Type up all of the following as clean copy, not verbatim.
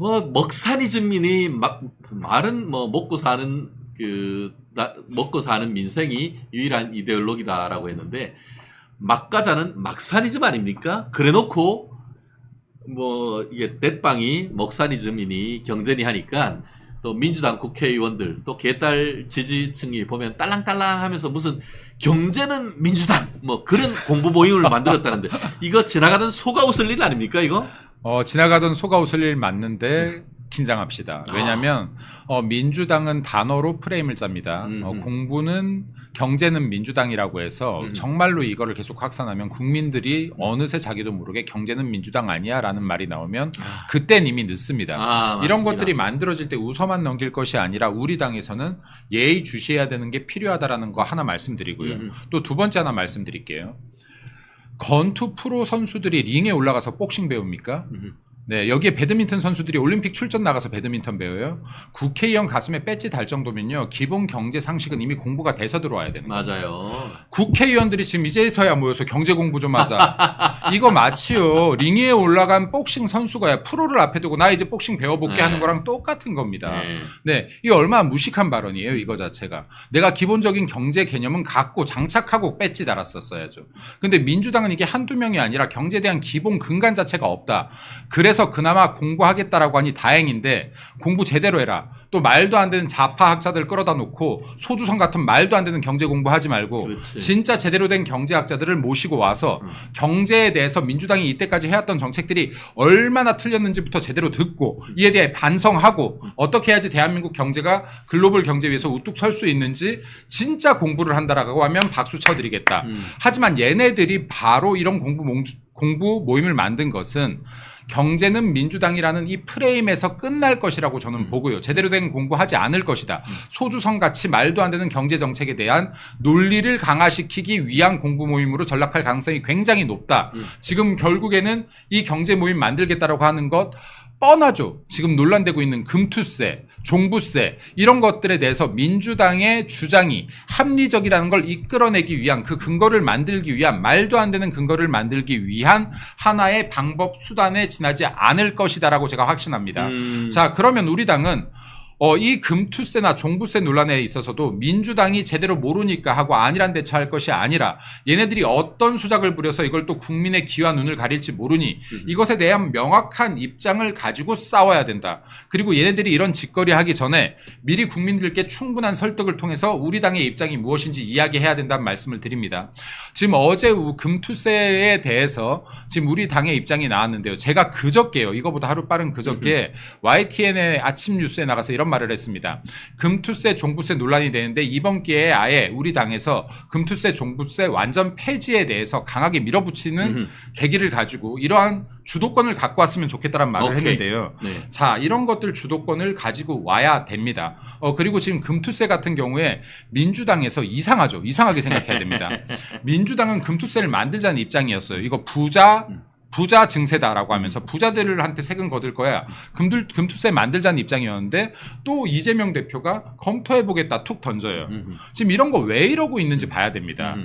뭐 먹사니즘이니 말은 뭐 먹고 사는 먹고 사는 민생이 유일한 이데올로기다라고 했는데 막가자는 막사니즘 아닙니까? 그래놓고 뭐 이게 넷방이 먹사니즘이니 경제니 하니까 또 민주당 국회의원들 또 개딸 지지층이 보면 딸랑딸랑하면서 무슨 경제는 민주당 뭐 그런 공부 모임을 만들었다는데 이거 지나가던 소가 웃을 일 아닙니까 이거? 지나가던 소가 웃을 일 맞는데 긴장합시다. 왜냐하면 민주당은 단어로 프레임을 짭니다. 공부는 경제는 민주당이라고 해서 정말로 이거를 계속 확산하면 국민들이 어느새 자기도 모르게 경제는 민주당 아니야 라는 말이 나오면 그땐 이미 늦습니다. 이런 것들이 만들어질 때 웃어만 넘길 것이 아니라 우리 당에서는 예의주시해야 되는 게 필요하다라는 거 하나 말씀드리고요. 또 두 번째 하나 말씀드릴게요. 건투 프로 선수들이 링에 올라가서 복싱 배웁니까? 네, 여기에 배드민턴 선수들이 올림픽 출전 나가서 배드민턴 배워요. 국회의원 가슴에 배지 달 정도면요. 기본 경제 상식은 이미 공부가 돼서 들어와야 되는 거예요. 맞아요. 국회의원들이 지금 이제서야 모여서 경제 공부 좀 하자. 이거 마치요. 링 위에 올라간 복싱 선수가 프로를 앞에 두고 나 이제 복싱 배워볼게 하는 거랑 똑같은 겁니다. 네, 이게 얼마나 무식한 발언이에요. 이거 자체가. 내가 기본적인 경제 개념은 갖고 장착하고 배지 달았었어야죠. 근데 민주당은 이게 한두 명이 아니라 경제에 대한 기본 근간 자체가 없다. 그래서 그나마 공부하겠다라고 하니 다행인데 공부 제대로 해라. 또 말도 안 되는 좌파 학자들 끌어다 놓고 소주성 같은 말도 안 되는 경제 공부하지 말고 그렇지. 진짜 제대로 된 경제학자들을 모시고 와서 경제에 대해서 민주당이 이때까지 해왔던 정책들이 얼마나 틀렸는지부터 제대로 듣고 이에 대해 반성하고 어떻게 해야지 대한민국 경제가 글로벌 경제 위에서 우뚝 설 수 있는지 진짜 공부를 한다라고 하면 박수 쳐드리겠다. 하지만 얘네들이 바로 이런 공부 모임을 만든 것은 경제는 민주당이라는 이 프레임에서 끝날 것이라고 저는 보고요. 제대로 된 공부하지 않을 것이다. 소주성같이 말도 안 되는 경제정책에 대한 논리를 강화시키기 위한 공부 모임으로 전락할 가능성이 굉장히 높다. 지금 결국에는 이 경제 모임 만들겠다라고 하는 것 뻔하죠. 지금 논란되고 있는 금투세, 종부세 이런 것들에 대해서 민주당의 주장이 합리적이라는 걸 이끌어내기 위한 그 근거를 만들기 위한 말도 안 되는 근거를 만들기 위한 하나의 방법 수단에 지나지 않을 것이다라고 제가 확신합니다. 자, 그러면 우리 당은 이 금투세나 종부세 논란에 있어서도 민주당이 제대로 모르니까 하고 안일한 대처할 것이 아니라 얘네들이 어떤 수작을 부려서 이걸 또 국민의 귀와 눈을 가릴지 모르니 이것에 대한 명확한 입장을 가지고 싸워야 된다. 그리고 얘네들이 이런 짓거리 하기 전에 미리 국민들께 충분한 설득을 통해서 우리 당의 입장이 무엇인지 이야기해야 된다는 말씀을 드립니다. 지금 어제 금투세에 대해서 지금 우리 당의 입장이 나왔는데요. 제가 그저께요. 이거보다 하루 빠른 그저께 YTN의 아침 뉴스에 나가서 이런 말을 했습니다. 금투세, 종부세 논란이 되는데 이번 기회에 아예 우리 당에서 금투세, 종부세 완전 폐지에 대해서 강하게 밀어붙이는 계기를 가지고 이러한 주도권을 갖고 왔으면 좋겠다는 말을 했는데요. 네. 자, 이런 것들 주도권을 가지고 와야 됩니다. 그리고 지금 금투세 같은 경우에 민주당에서 이상하죠. 이상하게 생각해야 됩니다. 민주당은 금투세를 만들자는 입장이었어요. 이거 부자 증세다라고 하면서 부자들한테 세금 거둘 거야. 금투세 만들자는 입장이었는데 또 이재명 대표가 검토해보겠다 툭 던져요. 지금 이런 거 왜 이러고 있는지 봐야 됩니다.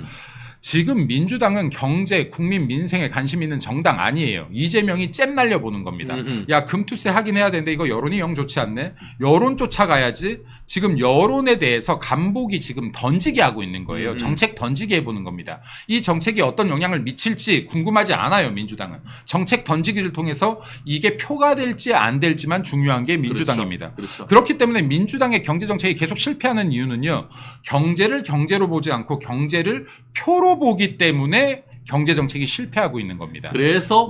지금 민주당은 경제, 국민 민생에 관심 있는 정당 아니에요. 이재명이 잼 날려보는 겁니다. 야, 금투세 하긴 해야 되는데 이거 여론이 영 좋지 않네. 여론 쫓아가야지. 지금 여론에 대해서 간복이 지금 던지게 하고 있는 거예요. 정책 던지게 해보는 겁니다. 이 정책이 어떤 영향을 미칠지 궁금하지 않아요. 민주당은. 정책 던지기를 통해서 이게 표가 될지 안 될지만 중요한 게 민주당입니다. 그렇죠. 그렇기 때문에 민주당의 경제정책이 계속 실패하는 이유는요. 경제를 경제로 보지 않고 경제를 표로 보기 때문에 경제정책이 실패하고 있는 겁니다. 그래서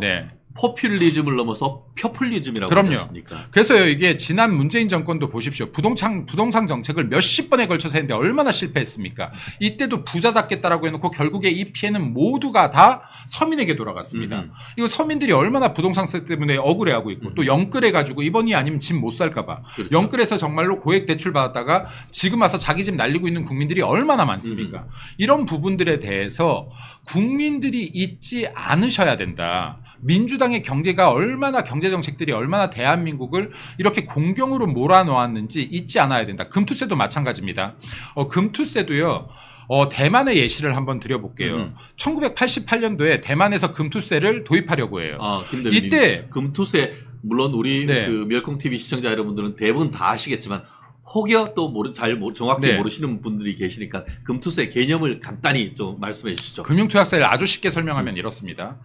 포퓰리즘을 넘어서 표퓰리즘이라고 하지 않습니까? 그래서요, 이게 지난 문재인 정권도 보십시오. 부동산 정책을 몇십 번에 걸쳐서 했는데 얼마나 실패했습니까? 이때도 부자 잡겠다라고 해놓고 결국에 이 피해는 모두가 다 서민에게 돌아갔습니다. 이거 서민들이 얼마나 부동산세 때문에 억울해하고 있고 또 영끌해가지고 이번이 아니면 집 못 살까봐 영끌해서 정말로 고액 대출 받았다가 지금 와서 자기 집 날리고 있는 국민들이 얼마나 많습니까? 이런 부분들에 대해서 국민들이 잊지 않으셔야 된다. 민주당의 경제가 얼마나 경제정책들이 얼마나 대한민국을 이렇게 공경으로 몰아놓았는지 잊지 않아야 된다. 금투세도 마찬가지입니다. 금투세도요. 대만의 예시를 한번 드려볼게요. 1988년도에 대만에서 금투세를 도입하려고 해요. 김대리님, 이때 금투세 물론 우리 네. 그 멸콩 TV 시청자 여러분들은 대부분 다 아시겠지만 혹여 또 정확히 네. 모르시는 분들이 계시니까 금투세 개념을 간단히 좀 말씀해 주시죠. 금융투자세를 아주 쉽게 설명하면 이렇습니다.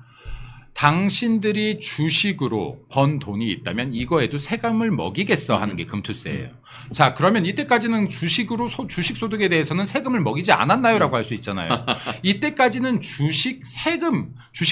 당신들이 주식으로 번 돈이 있다면 이거에도 세금을 먹이겠어 하는 게 금투세예요. 자, 그러면 이때까지는 주식으로 주식 소득에 대해서는 세금을 먹이지 않았나요라고 할 수 있잖아요. 이때까지는 주식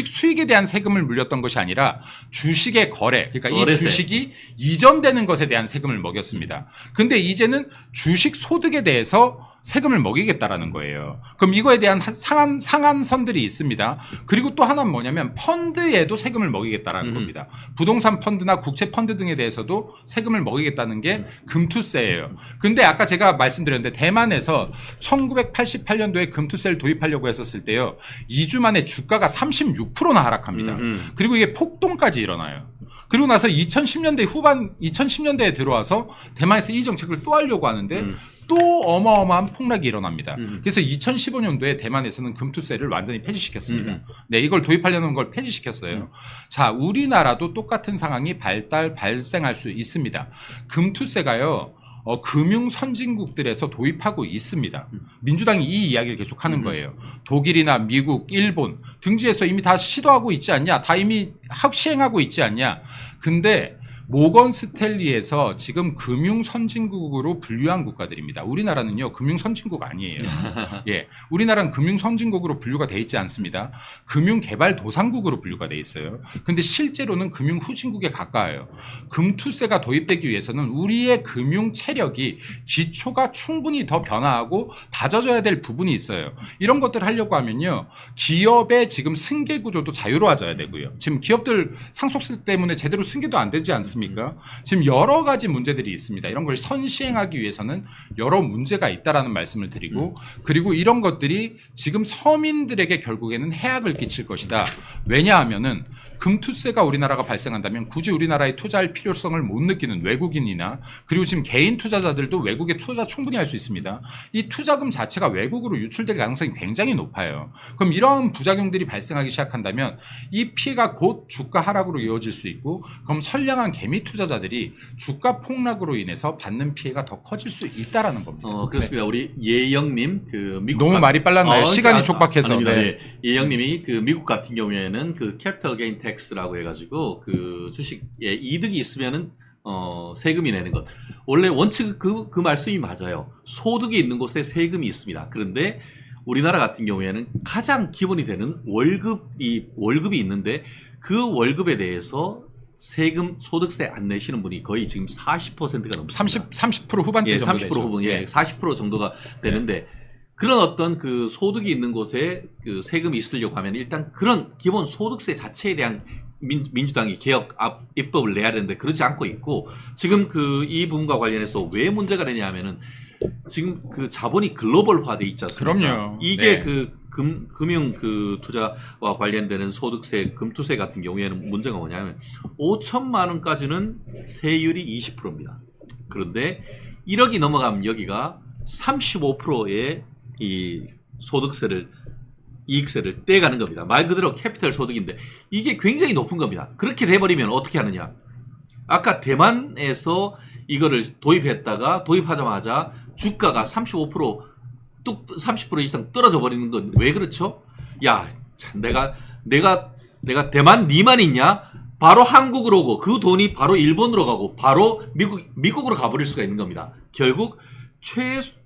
수익에 대한 세금을 물렸던 것이 아니라 주식의 거래, 그러니까 이 거래세. 주식이 이전되는 것에 대한 세금을 먹였습니다. 근데 이제는 주식 소득에 대해서 세금을 먹이겠다라는 거예요. 그럼 이거에 대한 상한선들이 있습니다. 그리고 또 하나는 뭐냐면 펀드에도 세금을 먹이겠다라는 겁니다. 부동산 펀드나 국채 펀드 등에 대해서도 세금을 먹이겠다는 게 금투세예요. 근데 아까 제가 말씀드렸는데 대만에서 1988년도에 금투세를 도입하려고 했었을 때요. 2주 만에 주가가 36%나 하락합니다. 그리고 이게 폭동까지 일어나요. 그리고 나서 2010년대에 들어와서 대만에서 이 정책을 또 하려고 하는데 또 어마어마한 폭락이 일어납니다. 그래서 2015년도에 대만에서는 금투세를 완전히 폐지시켰습니다. 네, 이걸 도입하려는 걸 폐지시켰어요. 자, 우리나라도 똑같은 상황이 발생할 수 있습니다. 금투세가요. 금융 선진국들에서 도입하고 있습니다. 민주당이 이 이야기를 계속하는 거예요. 독일이나 미국, 일본 등지에서 이미 다 시도하고 있지 않냐? 다 이미 시행하고 있지 않냐? 근데 모건 스탠리에서 지금 금융 선진국으로 분류한 국가들입니다. 우리나라는요, 금융 선진국 아니에요. 예. 우리나라는 금융 선진국으로 분류가 돼 있지 않습니다. 금융 개발 도상국으로 분류가 돼 있어요. 근데 실제로는 금융 후진국에 가까워요. 금투세가 도입되기 위해서는 우리의 금융 체력이 기초가 충분히 더 변화하고 다져져야 될 부분이 있어요. 이런 것들 하려고 하면요, 기업의 지금 승계 구조도 자유로워져야 되고요. 지금 기업들 상속세 때문에 제대로 승계도 안 되지 않습니까? 지금 여러 가지 문제들이 있습니다. 이런 걸 선시행하기 위해서는 여러 문제가 있다라는 말씀을 드리고, 그리고 이런 것들이 지금 서민들에게 결국에는 해악을 끼칠 것이다. 왜냐하면은 금투세가 우리나라가 발생한다면 굳이 우리나라에 투자할 필요성을 못 느끼는 외국인이나, 그리고 지금 개인 투자자들도 외국에 투자 충분히 할 수 있습니다. 이 투자금 자체가 외국으로 유출될 가능성이 굉장히 높아요. 그럼 이러한 부작용들이 발생하기 시작한다면 이 피해가 곧 주가 하락으로 이어질 수 있고, 그럼 선량한 개미 투자자들이 주가 폭락으로 인해서 받는 피해가 더 커질 수 있다라는 겁니다. 그렇습니다. 우리 예영님, 그 미국 너무 말이 빨랐나요? 시간이 촉박해서. 아닙니다. 네. 예. 예영님이 그 미국 같은 경우에는 그 캐피털 게인 텍스라고 해가지고 그 주식에 이득이 있으면은 세금이 내는 것. 원래 원칙 그 말씀이 맞아요. 소득이 있는 곳에 세금이 있습니다. 그런데 우리나라 같은 경우에는 가장 기본이 되는 월급이 있는데 그 월급에 대해서 세금 소득세 안 내시는 분이 거의 지금 40%가 넘습니다. 30% 후반대 예, 정도 30% 되죠. 후반, 예, 40% 정도가 되는데 그런 어떤 그 소득이 있는 곳에 그 세금이 있으려고 하면 일단 그런 기본 소득세 자체에 대한 민주당이 개혁 입법을 내야 되는데 그렇지 않고 있고, 지금 그 이 부분과 관련해서 왜 문제가 되냐 하면은 지금 그 자본이 글로벌화돼 있지 않습니까? 그럼요. 이게 네. 그 금융 그 투자와 관련되는 소득세, 금투세 같은 경우에는 문제가 뭐냐면 5천만 원까지는 세율이 20%입니다. 그런데 1억이 넘어가면 여기가 35%의 이 소득세를, 이익세를 떼가는 겁니다. 말 그대로 캐피털 소득인데 이게 굉장히 높은 겁니다. 그렇게 돼버리면 어떻게 하느냐? 아까 대만에서 이거를 도입하자마자 주가가 30% 이상 떨어져 버리는 건 왜 그렇죠? 야, 참, 내가 대만 니만 있냐? 바로 한국으로 오고 그 돈이 바로 일본으로 가고 바로 미국으로 가버릴 수가 있는 겁니다. 결국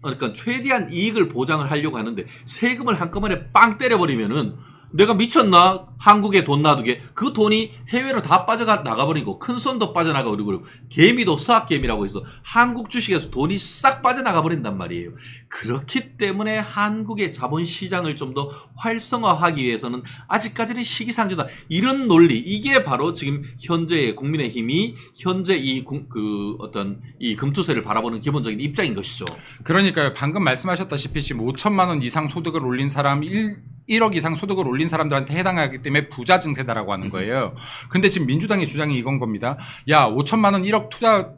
그러니까 최대한 이익을 보장을 하려고 하는데 세금을 한꺼번에 빵 때려버리면은 내가 미쳤나? 한국에 돈 놔두게. 그 돈이 해외로 다 나가버리고 큰 손도 빠져나가버리고 개미도 서학개미라고 해서 한국 주식에서 돈이 싹 빠져나가버린단 말이에요. 그렇기 때문에 한국의 자본시장을 좀 더 활성화하기 위해서는 아직까지는 시기상조다. 이런 논리, 이게 바로 지금 현재의 국민의힘이 현재 이 금투세를 바라보는 기본적인 입장인 것이죠. 그러니까요. 방금 말씀하셨다시피 지금 5천만 원 이상 소득을 올린 사람 1억 이상 소득을 올린 사람들한테 해당하기 때문에 부자 증세다라고 하는 거예요. 근데 지금 민주당의 주장이 이건 겁니다. 야, 5천만 원 1억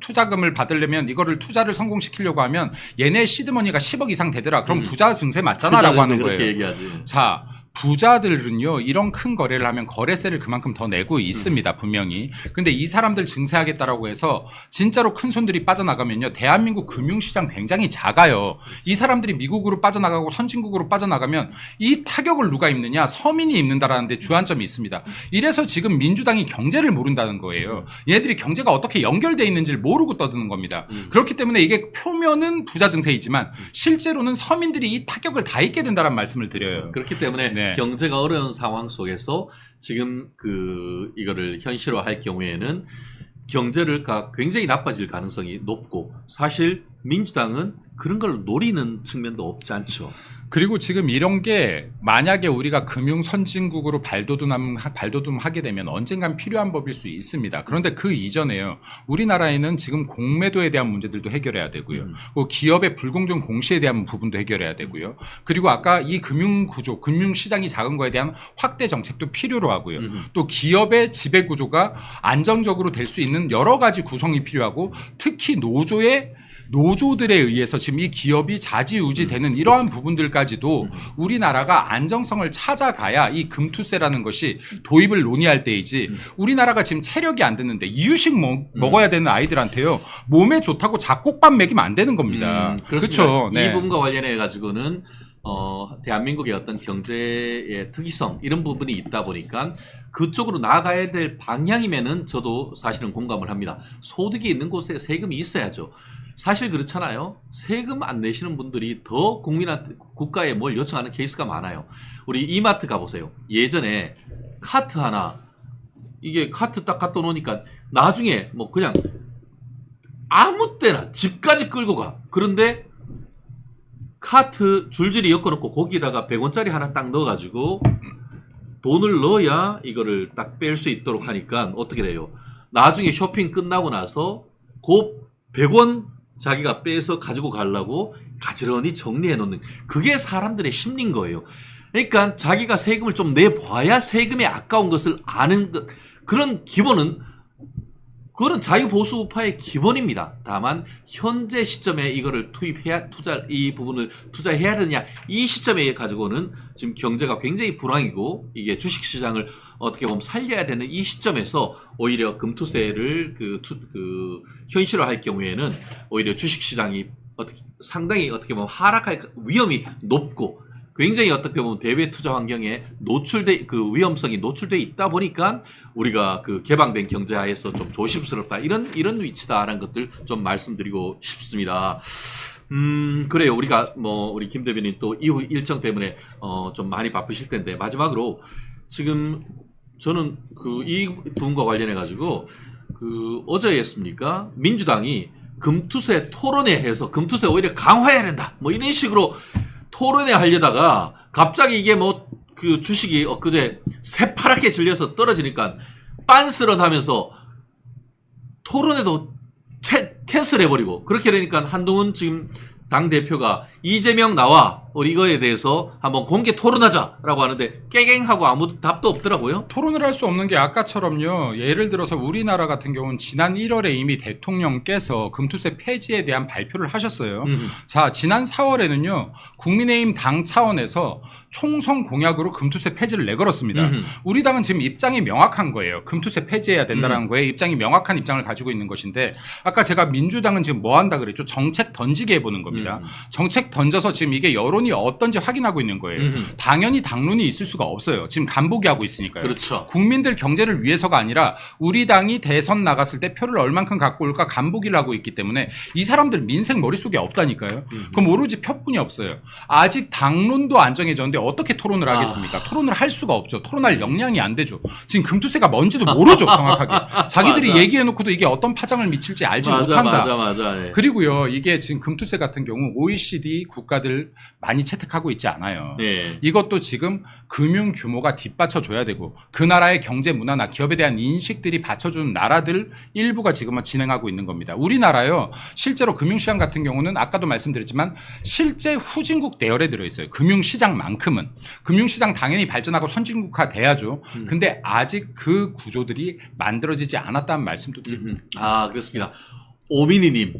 투자금을 받으려면 이거를 투자를 성공시키려고 하면 얘네 시드머니가 10억 이상 되더라. 그럼 부자 증세 맞잖아라고 하는 거예요. 그렇게 얘기하지. 자, 부자들은요 이런 큰 거래를 하면 거래세를 그만큼 더 내고 있습니다 분명히. 근데 이 사람들 증세하겠다라고 해서 진짜로 큰 손들이 빠져나가면요 대한민국 금융시장 굉장히 작아요. 이 사람들이 미국으로 빠져나가고 선진국으로 빠져나가면 이 타격을 누가 입느냐? 서민이 입는다라는 데 주안점이 있습니다. 이래서 지금 민주당이 경제를 모른다는 거예요. 얘들이 경제가 어떻게 연결돼 있는지를 모르고 떠드는 겁니다. 그렇기 때문에 이게 표면은 부자 증세이지만 실제로는 서민들이 이 타격을 다 입게 된다는 말씀을 드려요. 그렇기 때문에 네. 경제가 어려운 상황 속에서 지금 이거를 현실화할 경우에는 경제를 굉장히 나빠질 가능성이 높고 사실 민주당은 그런 걸 노리는 측면도 없지 않죠. 그리고 지금 이런 게 만약에 우리가 금융 선진국으로 발돋움하게 되면 언젠간 필요한 법일 수 있습니다. 그런데 그 이전에요. 우리나라에는 지금 공매도에 대한 문제들도 해결해야 되고요. 기업의 불공정 공시에 대한 부분도 해결해야 되고요. 그리고 아까 이 금융 구조, 금융 시장이 작은 거에 대한 확대 정책도 필요로 하고요. 또 기업의 지배 구조가 안정적으로 될 수 있는 여러 가지 구성이 필요하고 특히 노조들에 의해서 지금 이 기업이 좌지우지 되는 이러한 부분들까지도 우리나라가 안정성을 찾아가야 이 금투세라는 것이 도입을 논의할 때이지 우리나라가 지금 체력이 안 됐는데 이유식 먹어야 되는 아이들한테요 몸에 좋다고 잡곡밥 먹이면 안 되는 겁니다. 그렇죠. 이 부분과 관련해 가지고는 대한민국의 어떤 경제의 특이성 이런 부분이 있다 보니까 그쪽으로 나아가야 될 방향이면은 저도 사실은 공감을 합니다. 소득이 있는 곳에 세금이 있어야죠. 사실 그렇잖아요. 세금 안 내시는 분들이 더 국가에 뭘 요청하는 케이스가 많아요. 우리 이마트 가보세요. 예전에 카트 하나, 이게 카트 딱 갖다 놓으니까 나중에 뭐 그냥 아무 때나 집까지 끌고 가. 그런데 카트 줄줄이 엮어놓고 거기다가 100원짜리 하나 딱 넣어가지고 돈을 넣어야 이거를 딱 뺄 수 있도록 하니까 어떻게 돼요? 나중에 쇼핑 끝나고 나서 그 100원 자기가 빼서 가지고 가려고 가지런히 정리해 놓는 그게 사람들의 심리인 거예요. 그러니까 자기가 세금을 좀 내봐야 세금에 아까운 것을 아는 것 그런 기본은 그거는 자유보수파의 기본입니다. 다만 현재 시점에 이거를 이 부분을 투자해야 되느냐 이 시점에 가지고는 지금 경제가 굉장히 불황이고 이게 주식시장을 어떻게 보면 살려야 되는 이 시점에서 오히려 금투세를 현실화할 경우에는 오히려 주식시장이 상당히 어떻게 보면 하락할 위험이 높고 굉장히 어떻게 보면 대외 투자 환경에 위험성이 노출돼 있다 보니까 우리가 개방된 경제하에서 좀 조심스럽다 이런 위치다라는 것들 좀 말씀드리고 싶습니다. 그래요. 우리가 우리 김 대변인 또 이후 일정 때문에 좀 많이 바쁘실 텐데 마지막으로 지금 저는 이 부분과 관련해 가지고 어제였습니까? 민주당이 금투세 토론회 해서 금투세 오히려 강화해야 된다. 뭐 이런 식으로 토론회 하려다가 갑자기 이게 주식이 엊그제 새파랗게 질려서 떨어지니까 빤스런 하면서 토론회도 캔슬해버리고 그렇게 되니까 한동훈 지금 당대표가 이재명 나와 우리 이거에 대해서 한번 공개 토론하자라고 하는데 깨갱하고 아무 답도 없더라고요. 토론을 할 수 없는 게 아까처럼요. 예를 들어서 우리나라 같은 경우는 지난 1월에 이미 대통령께서 금투세 폐지에 대한 발표를 하셨어요. 자, 지난 4월에는요. 국민의힘 당 차원에서 총선 공약으로 금투세 폐지를 내걸었습니다. 우리 당은 지금 입장이 명확한 거예요. 금투세 폐지해야 된다는 거에 입장이 명확한 입장을 가지고 있는 것인데 아까 제가 민주당은 지금 뭐 한다 그랬죠? 정책 던지게 해보는 겁니다. 정책 던져서 지금 이게 여론이 어떤지 확인하고 있는 거예요. 당연히 당론이 있을 수가 없어요. 지금 간보기 하고 있으니까요. 그렇죠. 국민들 경제를 위해서가 아니라 우리 당이 대선 나갔을 때 표를 얼만큼 갖고 올까 간보기를 하고 있기 때문에 이 사람들 민생 머릿속에 없다니까요. 그럼 오로지 표뿐이 없어요. 아직 당론도 안 정해졌는데 어떻게 토론을 하겠습니까? 토론을 할 수가 없죠. 토론할 역량이 안 되죠. 지금 금투세가 뭔지도 모르죠. 정확하게. 자기들이 맞아. 얘기해놓고도 이게 어떤 파장을 미칠지 알지 못한다. 맞아. 네. 그리고요. 이게 지금 금투세 같은 경우 OECD 국가들 많이 채택하고 있지 않아요. 네. 이것도 지금 금융 규모가 뒷받쳐줘야 되고 그 나라의 경제 문화나 기업에 대한 인식들이 받쳐주는 나라들 일부가 지금은 진행하고 있는 겁니다. 우리나라요. 실제로 금융시장 같은 경우는 아까도 말씀드렸지만 실제 후진국 대열에 들어있어요. 금융시장만큼은. 금융시장 당연히 발전하고 선진국화 돼야죠. 근데 아직 그 구조들이 만들어지지 않았다는 말씀도 드립니다. 그렇습니다. 오미니님.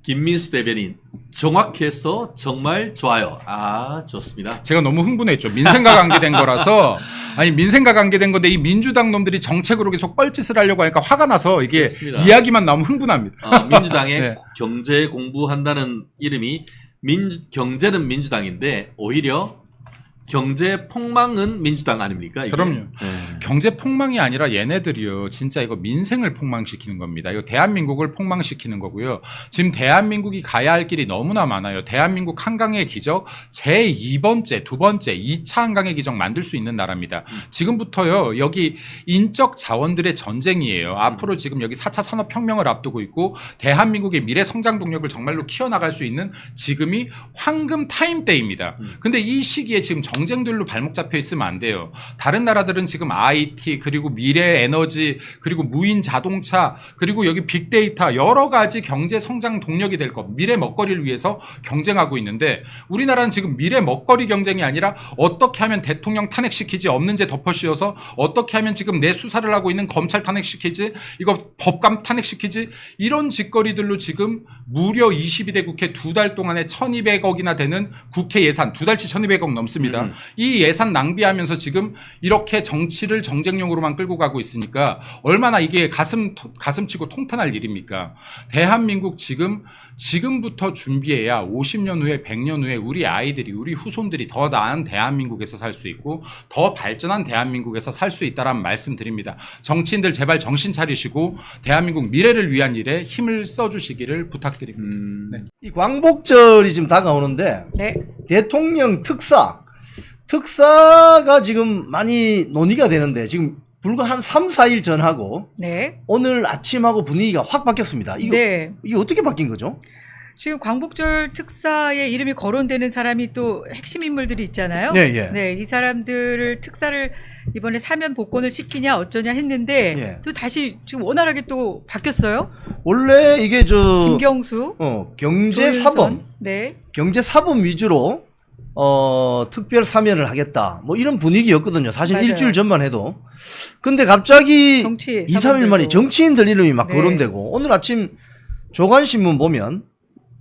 김민수 대변인 정확해서 정말 좋아요. 아, 좋습니다. 제가 너무 흥분했죠. 민생과 관계된 거라서. 아니, 민생과 관계된 건데 이 민주당 놈들이 정책으로 계속 뻘짓을 하려고 하니까 화가 나서 이게 그렇습니다. 이야기만 나오면 흥분합니다. 민주당의 네. 경제 공부한다는 이름이 경제는 민주당인데 오히려 경제 폭망은 민주당 아닙니까? 이게? 그럼요. 네. 경제 폭망이 아니라 얘네들이요. 진짜 이거 민생을 폭망시키는 겁니다. 이거 대한민국을 폭망시키는 거고요. 지금 대한민국이 가야 할 길이 너무나 많아요. 대한민국 한강의 기적 제2번째, 두 번째, 2차 한강의 기적 만들 수 있는 나라입니다. 지금부터요. 여기 인적 자원들의 전쟁이에요. 앞으로 지금 여기 4차 산업혁명을 앞두고 있고 대한민국의 미래 성장 동력을 정말로 키워나갈 수 있는 지금이 황금 타임 때입니다. 근데 이 시기에 지금 경쟁들로 발목 잡혀 있으면 안 돼요. 다른 나라들은 지금 IT 그리고 미래 에너지 그리고 무인 자동차 그리고 여기 빅데이터 여러 가지 경제 성장 동력이 될 것 미래 먹거리를 위해서 경쟁하고 있는데 우리나라는 지금 미래 먹거리 경쟁이 아니라 어떻게 하면 대통령 탄핵시키지 없는 죄 덮어씌워서 어떻게 하면 지금 내 수사를 하고 있는 검찰 탄핵시키지 이거 법감 탄핵시키지 이런 짓거리들로 지금 무려 22대 국회 2달 동안에 1200억이나 되는 국회 예산 2달치 1200억 넘습니다. 이 예산 낭비하면서 지금 이렇게 정치를 정쟁용으로만 끌고 가고 있으니까 얼마나 이게 가슴치고 통탄할 일입니까? 대한민국 지금부터 준비해야 50년 후에 100년 후에 우리 아이들이 우리 후손들이 더 나은 대한민국에서 살 수 있고 더 발전한 대한민국에서 살 수 있다라는 말씀드립니다. 정치인들 제발 정신 차리시고 대한민국 미래를 위한 일에 힘을 써주시기를 부탁드립니다. 네. 이 광복절이 지금 다가오는데 네. 대통령 특사가 지금 많이 논의가 되는데 지금 불과 한 3, 4일 전하고 네. 오늘 아침하고 분위기가 확 바뀌었습니다. 네. 이게 어떻게 바뀐 거죠? 지금 광복절 특사의 이름이 거론되는 사람이 또 핵심 인물들이 있잖아요. 예, 예. 네, 이 사람들을 특사를 이번에 사면 복권을 시키냐 어쩌냐 했는데 예. 또 다시 지금 원활하게 또 바뀌었어요. 원래 이게 김경수, 경제사범, 조윤선. 네. 경제사범 위주로 특별 사면을 하겠다. 뭐 이런 분위기였거든요. 사실 맞아요. 일주일 전만 해도. 근데 갑자기 정치 2, 3일 만에 사범들도. 정치인들 이름이 막 네. 거론되고 오늘 아침 조간신문 보면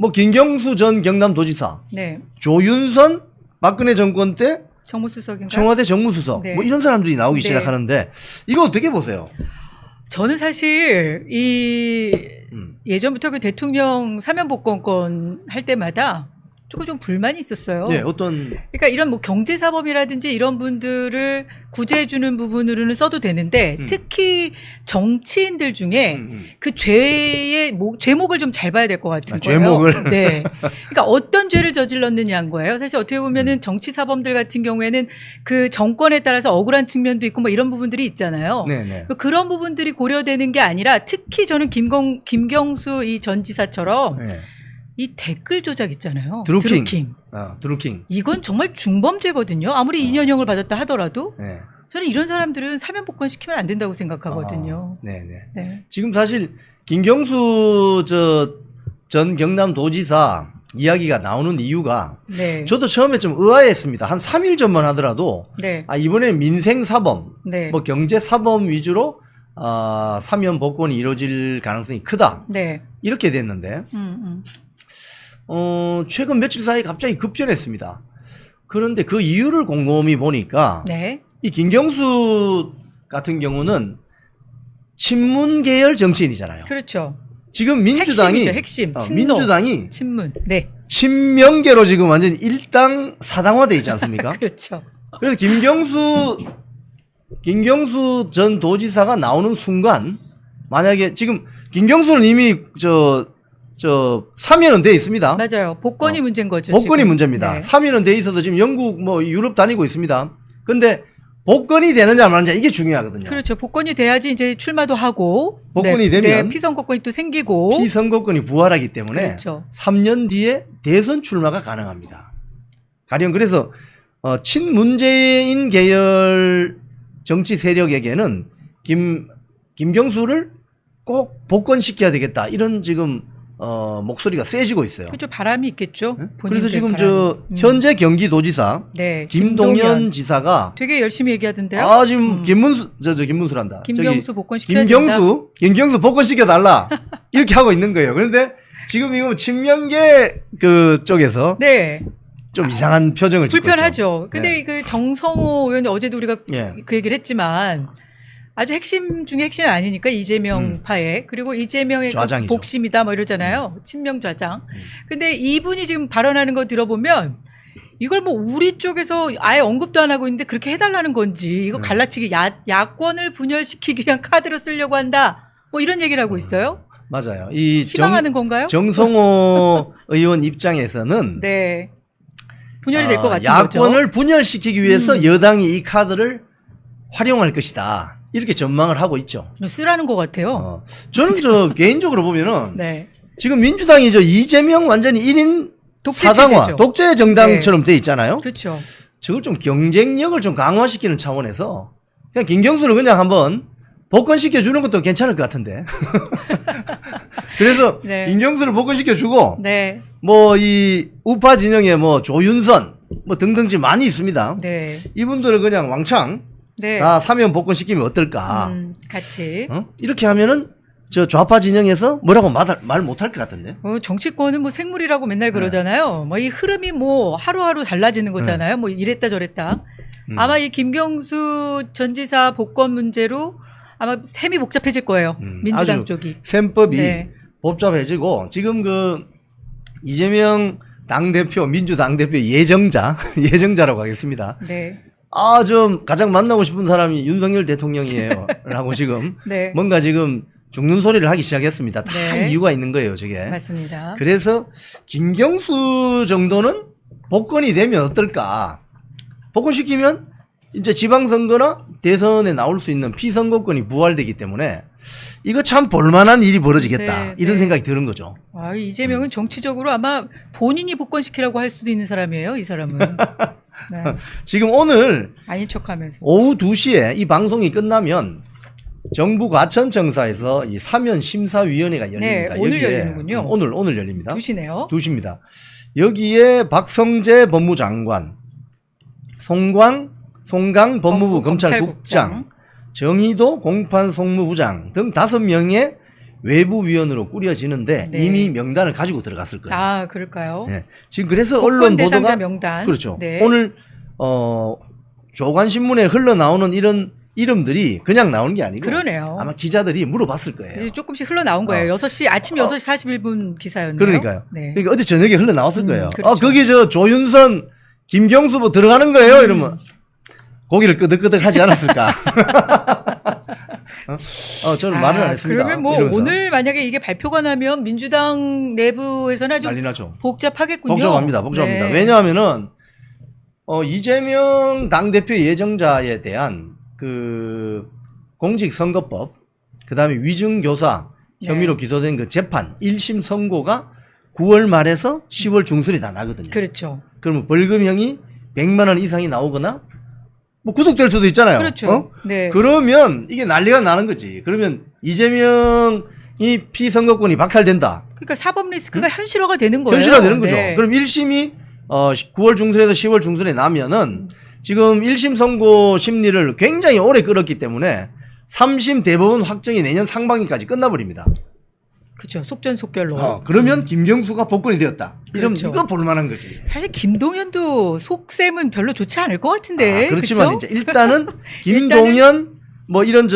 뭐 김경수 전 경남도지사, 네. 조윤선 박근혜 정권 때 정무수석인가? 청와대 정무수석 네. 뭐 이런 사람들이 나오기 네. 시작하는데 이거 어떻게 보세요? 저는 사실 이 음. 예전부터 그 대통령 사면 복권권 할 때마다 조금 좀 불만이 있었어요. 네, 어떤 그러니까 이런 뭐 경제사범이라든지 이런 분들을 구제해주는 부분으로는 써도 되는데 특히 정치인들 중에 그 죄의 죄목을 좀 잘 봐야 될 것 같은 거예요. 죄목을. 네. 그러니까 어떤 죄를 저질렀느냐인 거예요. 사실 어떻게 보면은 정치사범들 같은 경우에는 그 정권에 따라서 억울한 측면도 있고 뭐 이런 부분들이 있잖아요. 네네. 그런 부분들이 고려되는 게 아니라 특히 저는 김경수 이 전 지사처럼 네. 이 댓글 조작 있잖아요. 드루킹. 드루킹. 이건 정말 중범죄거든요. 아무리 2년형을 받았다 하더라도 네. 저는 이런 사람들은 사면 복권 시키면 안 된다고 생각하거든요. 네네. 네. 지금 사실 김경수 전 경남도지사 이야기가 나오는 이유가 네. 저도 처음에 좀 의아했습니다. 한 3일 전만 하더라도 네. 이번에 민생사범, 네. 뭐 경제사범 위주로 사면 복권이 이루어질 가능성이 크다. 네. 이렇게 됐는데 최근 며칠 사이에 갑자기 급변했습니다. 그런데 그 이유를 곰곰이 보니까 네. 이 김경수 같은 경우는 친문 계열 정치인이잖아요. 그렇죠. 지금 민주당이 핵심이죠, 핵심. 친노. 민주당이 친문. 네. 친명계로 지금 완전 일당 사당화돼 있지 않습니까? 그렇죠. 그래서 김경수 전 도지사가 나오는 순간 만약에 지금 김경수는 이미 사면은 돼 있습니다. 맞아요. 복권이 문제인 거죠. 복권이 지금. 문제입니다. 네. 사면은 돼 있어서 지금 영국 뭐 유럽 다니고 있습니다. 근데 복권이 되느냐 안 되느냐 이게 중요하거든요. 그렇죠. 복권이 돼야지 이제 출마도 하고 복권이 되면 피선거권이 또 생기고 피선거권이 부활하기 때문에 그렇죠. 3년 뒤에 대선 출마가 가능합니다. 가령 그래서 친문재인 계열 정치 세력에게는 김경수를 꼭 복권시켜야 되겠다 이런 지금 목소리가 세지고 있어요. 그렇죠. 바람이 있겠죠. 네? 본인들 그래서 지금 바람이. 현재 경기도지사 네. 김동연 지사가 되게 열심히 얘기하던데요. 지금 김문수란다. 김경수 복권 시켜야 된다. 김경수 복권 시켜달라 이렇게 하고 있는 거예요. 그런데 지금 이거 친명계 그 쪽에서 네. 좀 이상한 표정을 짓고 불편하죠. 있죠. 근데 네. 그 정성호 의원 어제도 우리가 예. 그 얘기를 했지만 아주 핵심 중에 핵심은 아니니까 이재명 파에 그리고 이재명의 그 좌장이죠. 복심이다 뭐 이러잖아요. 친명 좌장. 근데 이분이 지금 발언하는 거 들어보면 이걸 뭐 우리 쪽에서 아예 언급도 안 하고 있는데 그렇게 해달라는 건지 이거 갈라치기 야권을 분열시키기 위한 카드로 쓰려고 한다. 뭐 이런 얘기를 하고 있어요. 맞아요. 이 희망하는 건가요? 정성호 의원 입장에서는 네. 분열이 될 것 같은 야권을 거죠. 분열시키기 위해서 여당이 이 카드를 활용할 것이다. 이렇게 전망을 하고 있죠. 쓰라는 것 같아요. 저는 개인적으로 보면은 네. 지금 민주당이 이재명 완전히 1인 독재 사당화, 체제죠. 독재 정당처럼 돼 있잖아요. 그렇죠. 저걸 좀 경쟁력을 좀 강화시키는 차원에서 그냥 김경수를 그냥 한번 복권시켜 주는 것도 괜찮을 것 같은데. 그래서 네. 김경수를 복권시켜 주고 네. 뭐 이 우파 진영에 뭐 조윤선 뭐 등등 지금 많이 있습니다. 네. 이분들을 그냥 왕창 네. 다 사면 복권시키면 어떨까? 같이. 이렇게 하면은 저 좌파 진영에서 뭐라고 말 못할 것 같은데. 정치권은 뭐 생물이라고 맨날 그러잖아요. 뭐 이 흐름이 뭐 하루하루 달라지는 거잖아요. 뭐 이랬다 저랬다. 아마 이 김경수 전 지사 복권 문제로 아마 셈이 복잡해질 거예요. 민주당 아주 쪽이. 셈법이 네. 복잡해지고 지금 그 이재명 당대표 민주당 대표 예정자라고 하겠습니다. 네. 좀 가장 만나고 싶은 사람이 윤석열 대통령이에요. 라고 지금 네. 뭔가 지금 죽는 소리를 하기 시작했습니다. 다 네. 이유가 있는 거예요, 저게. 맞습니다. 그래서 김경수 정도는 복권이 되면 어떨까? 복권시키면 이제 지방선거나 대선에 나올 수 있는 피선거권이 부활되기 때문에 이거 참 볼만한 일이 벌어지겠다. 네, 이런 네. 생각이 드는 거죠. 이재명은 정치적으로 아마 본인이 복권시키라고 할 수도 있는 사람이에요, 이 사람은. 네. 지금 오늘 아닌 척하면서. 오후 2시에 이 방송이 끝나면 정부 과천청사에서 이 사면 심사위원회가 열립니다. 네, 오늘 여기에 열리는군요. 오늘 열립니다. 2시네요. 2시입니다. 여기에 박성재 법무장관, 송강 법무부 검찰국장, 정의도 공판송무부장 등 5명의 외부위원으로 꾸려지는데 네. 이미 명단을 가지고 들어갔을 거예요. 그럴까요? 네. 지금 그래서 복권 언론 대상자 보도가 명단. 그렇죠. 네. 오늘 조간신문에 흘러나오는 이런 이름들이 그냥 나오는 게 아니고 그러네요. 아마 기자들이 물어봤을 거예요. 이제 조금씩 흘러나온 거예요. 6시, 아침 6시 41분 기사였네요. 그러니까요. 네. 그러니까 어제 저녁에 흘러나왔을 거예요. 그렇죠. 거기 조윤선, 김경수 뭐 들어가는 거예요? 이러면 고기를 끄덕끄덕 하지 않았을까? 저는 말을 안 했습니다. 그러면 뭐 이러면서. 오늘 만약에 이게 발표가 나면 민주당 내부에서는 아주 난리 나죠. 복잡하겠군요. 복잡합니다. 네. 왜냐하면은 이재명 당대표 예정자에 대한 그 공직선거법, 그다음에 위증교사 혐의로 네. 기소된 그 재판 1심 선고가 9월 말에서 10월 중순에 다 나거든요. 그렇죠. 그러면 벌금형이 100만 원 이상이 나오거나 뭐 구속될 수도 있잖아요. 그렇죠. 네. 그러면 이게 난리가 나는 거지. 그러면 이재명이 피선거권이 박탈된다. 그러니까 사법 리스크가 현실화가 되는 거예요. 현실화되는 거죠. 네. 그럼 1심이 9월 중순에서 10월 중순에 나면은 지금 1심 선고 심리를 굉장히 오래 끌었기 때문에 3심 대법원 확정이 내년 상반기까지 끝나버립니다. 그렇죠. 속전속결로. 그러면 김경수가 복권이 되었다. 이러면 그렇죠. 이거 볼만한 거지. 사실 김동연도 속셈은 별로 좋지 않을 것 같은데. 그렇지만 그쵸? 이제 일단은 김동연 뭐 이런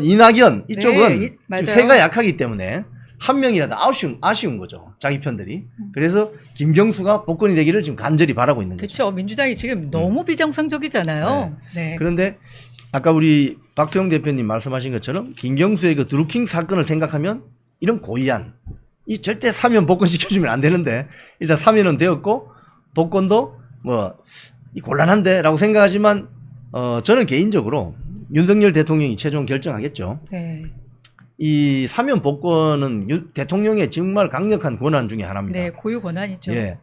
이낙연 이쪽은 네, 맞아요. 지금 세가 약하기 때문에 한 명이라도 아쉬운 거죠. 자기 편들이. 그래서 김경수가 복권이 되기를 지금 간절히 바라고 있는 거죠. 그렇죠. 민주당이 지금 너무 비정상적이잖아요. 네. 그런데 아까 우리 박수영 대표님 말씀하신 것처럼 김경수의 그 드루킹 사건을 생각하면 이런 고의안 이 절대 사면 복권 시켜주면 안 되는데 일단 사면은 되었고 복권도 뭐 곤란한데 라고 생각하지만 저는 개인적으로 윤석열 대통령이 최종 결정하겠죠. 네. 이 사면 복권은 대통령의 정말 강력한 권한 중에 하나입니다. 네, 고유 권한이죠. 예.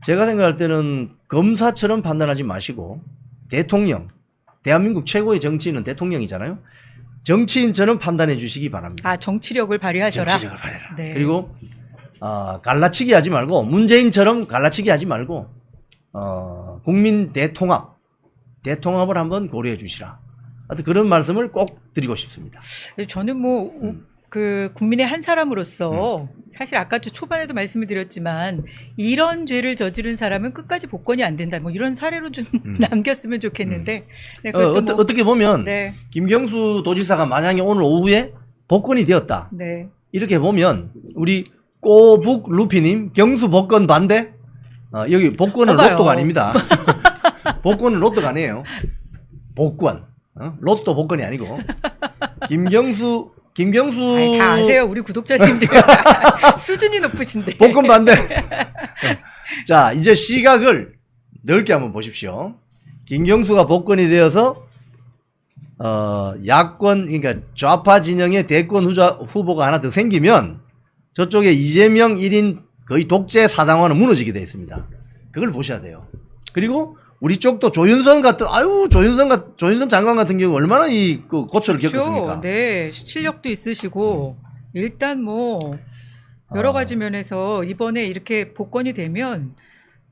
제가 생각할 때는 검사처럼 판단하지 마시고 대통령, 대한민국 최고의 정치인은 대통령이잖아요. 정치인처럼 판단해 주시기 바랍니다. 정치력을 발휘하셔라. 정치력을 발휘해라. 네. 그리고 갈라치기 하지 말고 문재인처럼 갈라치기 하지 말고 국민 대통합을 한번 고려해 주시라. 하여튼 그런 말씀을 꼭 드리고 싶습니다. 저는 그 국민의 한 사람으로서 사실 아까 초반에도 말씀을 드렸지만 이런 죄를 저지른 사람은 끝까지 복권이 안 된다. 뭐 이런 사례로 좀 남겼으면 좋겠는데. 네, 그것도 뭐, 어떻게 보면 네. 김경수 도지사가 만약에 오늘 오후에 복권이 되었다. 네. 이렇게 보면 우리 꼬북 루피님 경수 복권 반대? 여기 복권은 봐봐요. 로또가 아닙니다. 복권은 로또가 아니에요. 복권. 로또 복권이 아니고 김경수 아니, 다 아세요, 우리 구독자님들. 수준이 높으신데. 복권 반대. 자, 이제 시각을 넓게 한번 보십시오. 김경수가 복권이 되어서 야권, 그러니까 좌파 진영의 대권 후보가 하나 더 생기면 저쪽에 이재명 1인 거의 독재 사당화는 무너지게 되어 있습니다. 그걸 보셔야 돼요. 그리고 우리 쪽도 조윤선 장관 같은 경우 얼마나 그 고초를 그렇죠. 겪었습니까? 네, 실력도 있으시고 일단 뭐 여러 가지 면에서 이번에 이렇게 복권이 되면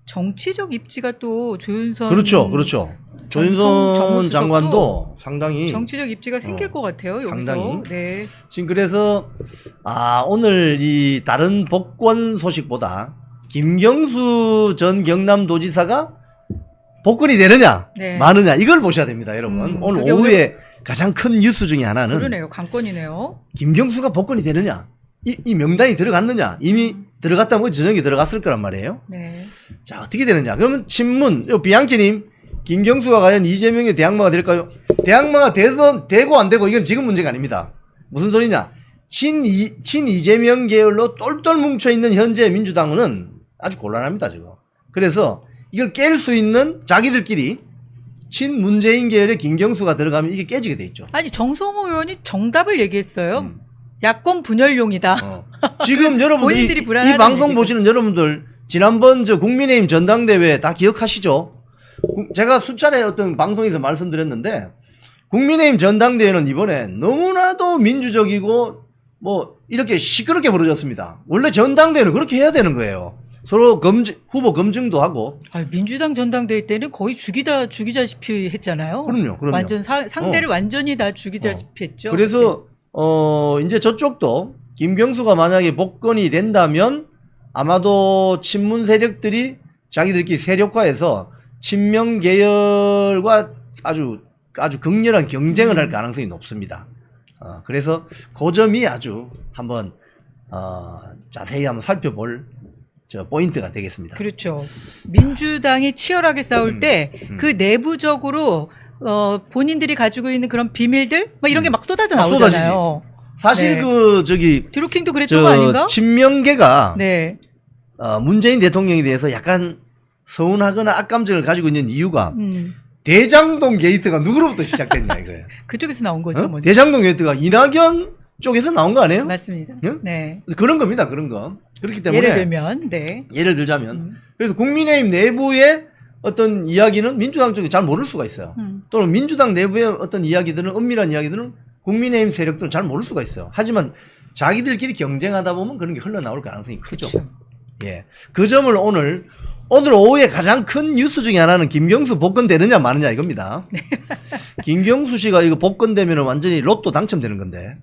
정치적 입지가 또 조윤선 그렇죠. 조윤선 정무수석도 장관도 상당히 정치적 입지가 생길 것 같아요. 여기서. 상당히. 네. 지금 그래서 오늘 이 다른 복권 소식보다 김경수 전 경남도지사가 복권이 되느냐 네. 마느냐 이걸 보셔야 됩니다, 여러분. 오늘 그게 오후에 가장 큰 뉴스 중에 하나는 그러네요. 관건이네요. 김경수가 복권이 되느냐, 이 명단이 들어갔느냐. 이미 들어갔다면 저녁에 들어갔을 거란 말이에요. 네. 자, 어떻게 되느냐. 그러면 친문 비앙키님, 김경수가 과연 이재명의 대항마가 될까요? 대항마가 되고 안 되고 이건 지금 문제가 아닙니다. 무슨 소리냐. 친이재명 계열로 똘똘 뭉쳐있는 현재 민주당은 아주 곤란합니다, 지금. 그래서 이걸 깰 수 있는 자기들끼리 친문재인 계열의 김경수가 들어가면 이게 깨지게 돼 있죠. 아니 정성호 의원이 정답을 얘기했어요. 야권 분열용이다. 지금 여러분들 본인들이 이 불안하다는 방송 얘기고. 보시는 여러분들 지난번 저 국민의힘 전당대회 다 기억하시죠? 제가 수차례 어떤 방송에서 말씀드렸는데 국민의힘 전당대회는 이번에 너무나도 민주적이고 뭐 이렇게 시끄럽게 벌어졌습니다. 원래 전당대회는 그렇게 해야 되는 거예요. 서로 후보 검증도 하고. 민주당 전당대회 때는 거의 죽이자시피 했잖아요. 그럼요. 완전 상대를 완전히 다 죽이자시피 했죠. 그래서 이제 저쪽도 김경수가 만약에 복권이 된다면 아마도 친문 세력들이 자기들끼리 세력화해서 친명 계열과 아주 극렬한 경쟁을 할 가능성이 높습니다. 그래서 그 점이 아주 한번 자세히 한번 살펴볼 포인트가 되겠습니다. 그렇죠. 민주당이 치열하게 싸울 때 그 내부적으로 본인들이 가지고 있는 그런 비밀들 뭐 이런 게 막 쏟아져 나오잖아요. 사실 네. 드루킹도 그랬던 거 아닌가? 친명계가 네. 문재인 대통령에 대해서 약간 서운하거나 악감정을 가지고 있는 이유가 대장동 게이트가 누구로부터 시작됐냐 이거예요. 그쪽에서 나온 거죠. 먼저. 대장동 게이트가 이낙연 쪽에서 나온 거 아니에요? 맞습니다. 응? 네. 그런 겁니다. 그런 거. 그렇기 때문에 예를 들면 그래서 국민의힘 내부의 어떤 이야기는 민주당 쪽이 잘 모를 수가 있어요. 또는 민주당 내부의 어떤 이야기들은 은밀한 이야기들은 국민의힘 세력들은 잘 모를 수가 있어요. 하지만 자기들끼리 경쟁하다 보면 그런 게 흘러나올 가능성이 크죠. 그렇죠. 예, 그 점을 오늘 오후에 가장 큰 뉴스 중에 하나는 김경수 복권 되느냐 마느냐 이겁니다. 김경수 씨가 이거 복권 되면 완전히 로또 당첨되는 건데.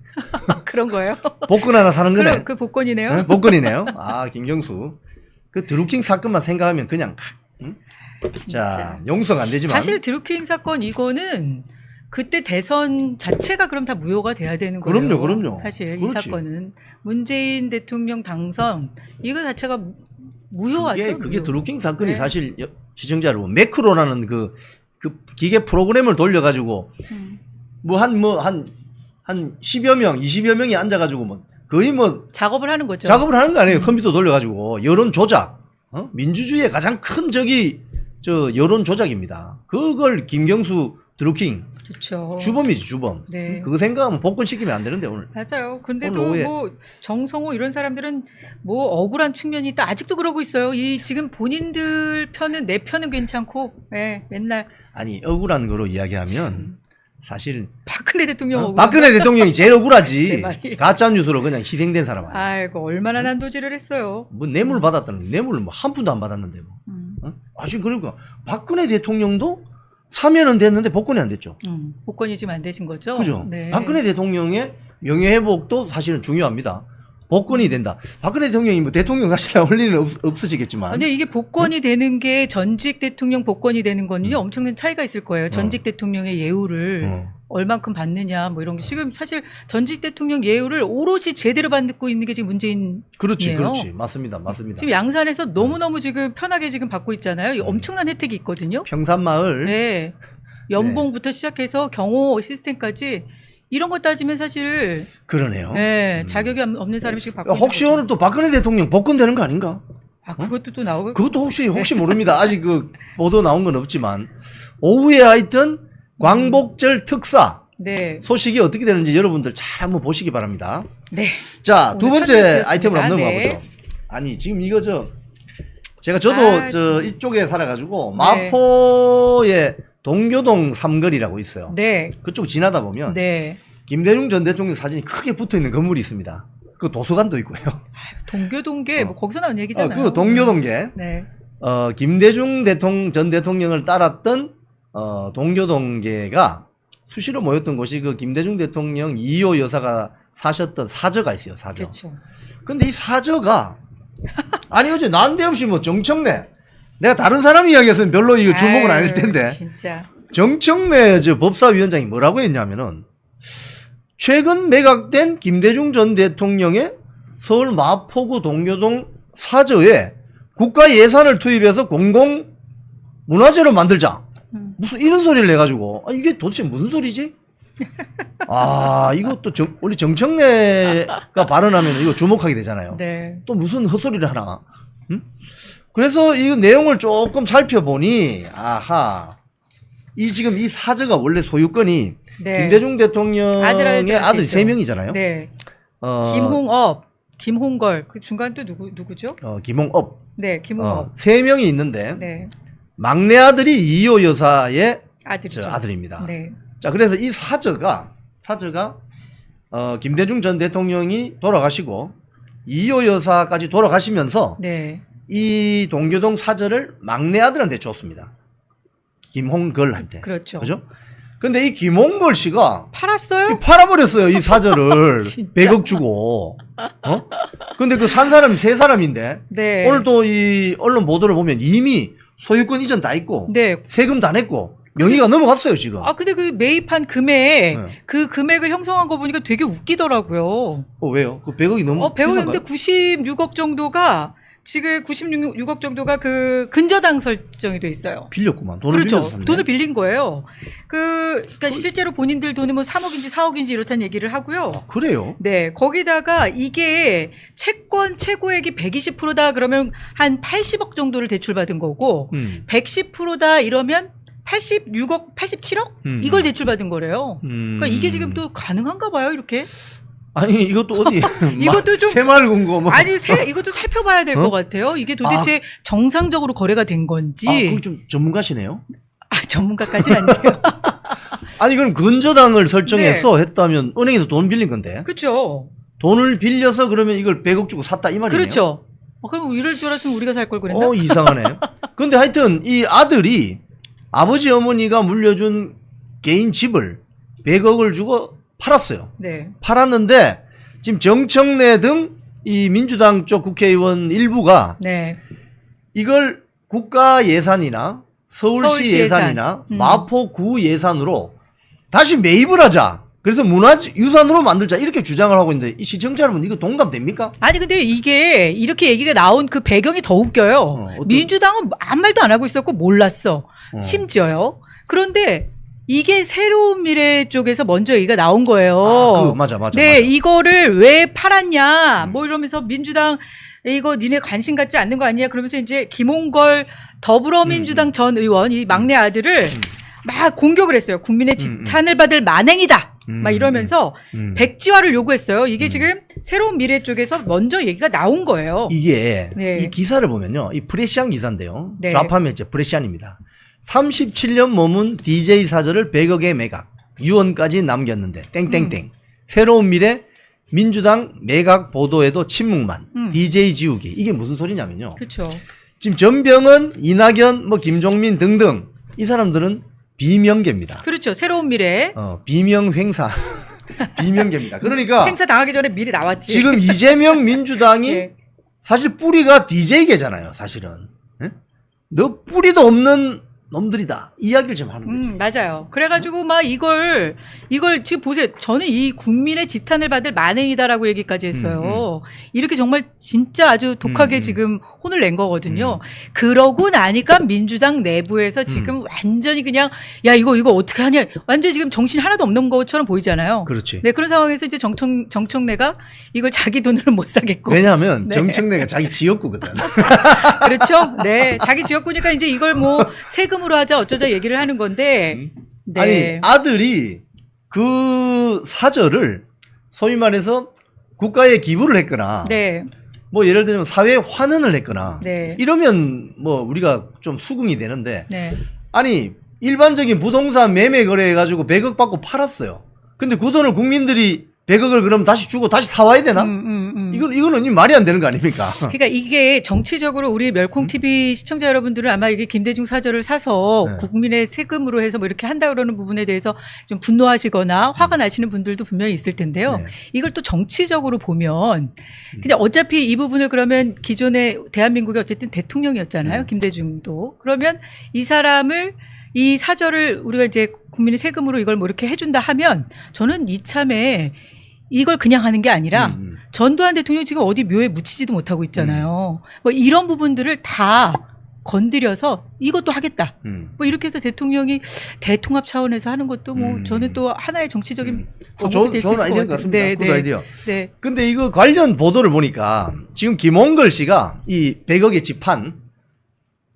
그런 거예요? 복권 하나 사는 거네. 그 복권이네요. 네? 복권이네요. 김경수. 그 드루킹 사건만 생각하면 그냥 자, 용서가 안 되지만 사실 드루킹 사건 이거는 그때 대선 자체가 그럼 다 무효가 돼야 되는 거예요. 그럼요. 사실 그렇지. 이 사건은 문재인 대통령 당선 이거 자체가 무효하죠. 그게 드루킹 사건이 네. 사실 시청자 여러분 매크로라는 그 기계 프로그램을 돌려가지고 한 10여 명, 20여 명이 앉아가지고 뭐 거의 뭐 작업을 하는 거죠. 작업을 하는 거 아니에요. 컴퓨터 돌려가지고 여론 조작, 민주주의의 가장 큰 적이 여론 조작입니다. 그걸 김경수 드루킹 그렇죠. 주범이지 주범. 네. 그거 생각하면 복권 시키면 안 되는데 오늘. 맞아요. 오늘 근데도 오후에. 뭐 정성호 이런 사람들은 뭐 억울한 측면이 있다. 아직도 그러고 있어요. 이 지금 본인들 편은 내 편은 괜찮고, 네, 맨날 아니 억울한 거로 이야기하면 사실 박근혜 대통령 억울한 박근혜 대통령이 제일 제 억울하지. 말이. 가짜 뉴스로 그냥 희생된 사람 아니야. 아이고 얼마나 난도질을 했어요. 뭐 뇌물 받았다는 뇌물을 뭐 한 푼도 안 받았는데 뭐. 지금 그러니까 박근혜 대통령도 사면은 됐는데 복권이 안 됐죠. 복권이 지금 안 되신 거죠? 그죠? 네. 박근혜 대통령의 명예회복도 사실은 중요합니다. 복권이 된다. 박근혜 대통령이 뭐 대통령 사실 나올 일은 없으시겠지만. 근데 이게 복권이 되는 게 전직 대통령 복권이 되는 거는요 엄청난 차이가 있을 거예요. 전직 대통령의 예우를 얼만큼 받느냐 뭐 이런 게 지금 사실 전직 대통령 예우를 오롯이 제대로 받고 있는 게 지금 문재인. 그렇지. 맞습니다. 지금 양산에서 너무너무 지금 편하게 지금 받고 있잖아요. 이 엄청난 혜택이 있거든요. 평산마을. 네. 연봉부터 시작해서 경호 시스템까지 이런 거 따지면 사실 그러네요. 네, 자격이 없는 사람이 지금 받고 혹시 있는 오늘 또 박근혜 대통령 복권 되는 거 아닌가? 아, 그것도 또 나오고. 그것도 혹시 모릅니다. 아직 그 보도 나온 건 없지만 오후에 하여튼 광복절 특사 네. 소식이 어떻게 되는지 여러분들 잘 한번 보시기 바랍니다. 네. 자, 두 오늘 번째 첫 뉴스였습니다. 아이템으로 한번 네. 넘어가보죠. 아니 지금 이거 저도 이쪽에 살아가지고 마포에 동교동 삼거리라고 있어요. 네. 그쪽 지나다 보면 네. 김대중 전 대통령 사진이 크게 붙어 있는 건물이 있습니다. 그 도서관도 있고요. 동교동계 뭐 거기서 나온 얘기잖아요. 그 동교동계. 네. 김대중 전 대통령을 따랐던 동교동계가 수시로 모였던 곳이 그 김대중 대통령 2호 여사가 사셨던 사저가 있어요. 사저. 그렇죠. 근데 이 사저가 아니 어제 난데없이 뭐 정청래 내가 다른 사람 이야기했으면 별로 이거 주목을 안 했을 텐데 진짜. 정청래 법사위원장이 뭐라고 했냐면은 최근 매각된 김대중 전 대통령의 서울 마포구 동교동 사저에 국가 예산을 투입해서 공공 문화재로 만들자. 무슨 이런 소리를 내가지고 이게 도대체 무슨 소리지? 이것도 우리 정청래가 발언하면 이거 주목하게 되잖아요. 네. 또 무슨 헛소리를 하나? 응? 그래서 이 내용을 조금 살펴보니 지금 이 사저가 원래 소유권이 네. 김대중 대통령의 아들이 있죠. 3명이잖아요. 네. 김홍업, 김홍걸 그 중간 또 누구죠? 김홍업. 네, 김홍업. 3명이 있는데 네. 막내 아들이 이호 여사의 아들이죠. 아들입니다. 네. 자, 그래서 이 사저가 김대중 전 대통령이 돌아가시고 이호 여사까지 돌아가시면서 네. 이 동교동 사저를 막내 아들한테 줬습니다. 김홍걸한테. 그렇죠. 그죠? 근데 이 김홍걸 씨가 팔았어요? 팔아버렸어요. 이 사저를 진짜? 100억 주고. 근데 그 산 사람이 3사람인데 네. 오늘 또 이 언론 보도를 보면 이미 소유권 이전 다 있고 네. 세금 다 냈고 명의가 넘어갔어요 지금. 근데 그 매입한 금액, 네. 그 금액을 형성한 거 보니까 되게 웃기더라고요. 왜요? 그 100억이 너무 100억인데 96억 정도가 지금 96억 정도가 그 근저당 설정이 돼 있어요. 빌렸구만. 돈을 그렇죠. 빌려서 샀네. 돈을 빌린 거예요. 그러니까 실제로 본인들 돈이 뭐 3억인지 4억인지 이렇다는 얘기를 하고요. 그래요? 네, 거기다가 이게 채권 최고액이 120%다 그러면 한 80억 정도를 대출받은 거고 110%다 이러면 86억, 87억 이걸 대출받은 거래요. 그러니까 이게 지금 또 가능한가 봐요, 이렇게. 아니 이것도 어디 이것도 좀 새마을금고 뭐. 아니 이것도 살펴봐야 될 것 같아요. 이게 도대체 정상적으로 거래가 된 건지. 그거 좀 전문가시네요. 전문가까지는 아니에요. 아니 그럼 근저당을 설정해서 했다면 은행에서 돈 빌린 건데. 그렇죠. 돈을 빌려서 그러면 이걸 100억 주고 샀다 이 말이네요. 그렇죠. 그럼 이럴 줄 알았으면 우리가 살 걸 그랬나? 이상하네. 근데 하여튼 이 아들이 아버지 어머니가 물려준 개인 집을 100억을 주고 팔았어요. 네. 팔았는데 지금 정청래 등 이 민주당 쪽 국회의원 일부가 네. 이걸 국가 예산이나 서울시 예산이나 예산. 마포구 예산으로 다시 매입을 하자. 그래서 문화유산으로 만들자 이렇게 주장을 하고 있는데 이 시청자 여러분 이거 동감됩니까? 아니 근데 이게 이렇게 얘기가 나온 그 배경이 더 웃겨요. 민주당은 아무 말도 안 하고 있었고 몰랐어. 심지어요. 그런데 이게 새로운 미래 쪽에서 먼저 얘기가 나온 거예요. 맞아. 네, 이거를 왜 팔았냐, 뭐 이러면서 민주당 이거 니네 관심 갖지 않는 거 아니야? 그러면서 이제 김홍걸 더불어민주당 전 의원 이 막내 아들을 막 공격을 했어요. 국민의 지탄을 받을 만행이다. 막 이러면서 백지화를 요구했어요. 이게 지금 새로운 미래 쪽에서 먼저 얘기가 나온 거예요. 이게 네. 이 기사를 보면요, 이 프레시안 기사인데요. 네. 좌파면 이제 프레시안입니다. 37년 머문 DJ 사저를 100억에 매각, 유언까지 남겼는데 땡땡땡. 새로운 미래 민주당 매각 보도에도 침묵만. DJ 지우기. 이게 무슨 소리냐면요. 그렇죠. 지금 전병헌, 이낙연, 김종민 등등 이 사람들은 비명계입니다. 그렇죠. 새로운 미래. 비명 횡사. 비명계입니다. 그러니까 행사 당하기 전에 미리 나왔지. 지금 이재명 민주당이 예. 사실 뿌리가 DJ계잖아요. 사실은. 예? 너 뿌리도 없는 놈들이다. 이야기를 좀 하는 거지. 맞아요. 그래가지고 막 이걸 지금 보세요. 저는 이 국민의 지탄을 받을 만행이다라고 얘기까지 했어요. 이렇게 정말 진짜 아주 독하게 지금 혼을 낸 거거든요. 그러고 나니까 민주당 내부에서 지금 완전히 그냥 야 이거 어떻게 하냐. 완전히 지금 정신 하나도 없는 것처럼 보이잖아요. 그렇지. 네 그런 상황에서 이제 정청래가 이걸 자기 돈으로 못 사겠고. 왜냐하면 네. 정청래가 자기 지역구거든. 그렇죠. 네 자기 지역구니까 이제 이걸 뭐 세금으로 하자 어쩌자 얘기를 하는 건데. 네. 아니 아들이 그 사절을 소위 말해서 국가에 기부를 했거나 네. 뭐 예를 들면 사회에 환원을 했거나 네. 이러면 뭐 우리가 좀 수긍이 되는데 네. 아니 일반적인 부동산 매매 거래해가지고 100억 받고 팔았어요. 근데 그 돈을 국민들이 100억을 그럼 다시 주고 다시 사와야 되나? 이거는 말이 안 되는 거 아닙니까? 그러니까 이게 정치적으로 우리 멸콩 TV 시청자 여러분들은 아마 이게 김대중 사절을 사서 네. 국민의 국민의 세금으로 해서 뭐 이렇게 한다 그러는 부분에 대해서 좀 분노하시거나 화가 나시는 분들도 분명히 있을 텐데요. 네. 이걸 또 정치적으로 보면 그냥 어차피 이 부분을 그러면 기존의 대한민국의 어쨌든 대통령이었잖아요. 김대중도. 그러면 이 사람을 이 사절을 우리가 이제 국민의 세금으로 이걸 뭐 이렇게 해준다 하면 저는 이참에 이걸 그냥 하는 게 아니라 전두환 대통령 지금 어디 묘에 묻히지도 못하고 있잖아요. 뭐 이런 부분들을 다 건드려서 이것도 하겠다. 뭐 이렇게 해서 대통령이 대통합 차원에서 하는 것도 뭐 저는 또 하나의 정치적인 방법이 될 수 좋은 있을 것 아이디어인 것 같아요. 같습니다. 네, 굿 네. 아이디어. 네. 근데 이거 관련 보도를 보니까 지금 김홍걸 씨가 이 100억의 집 판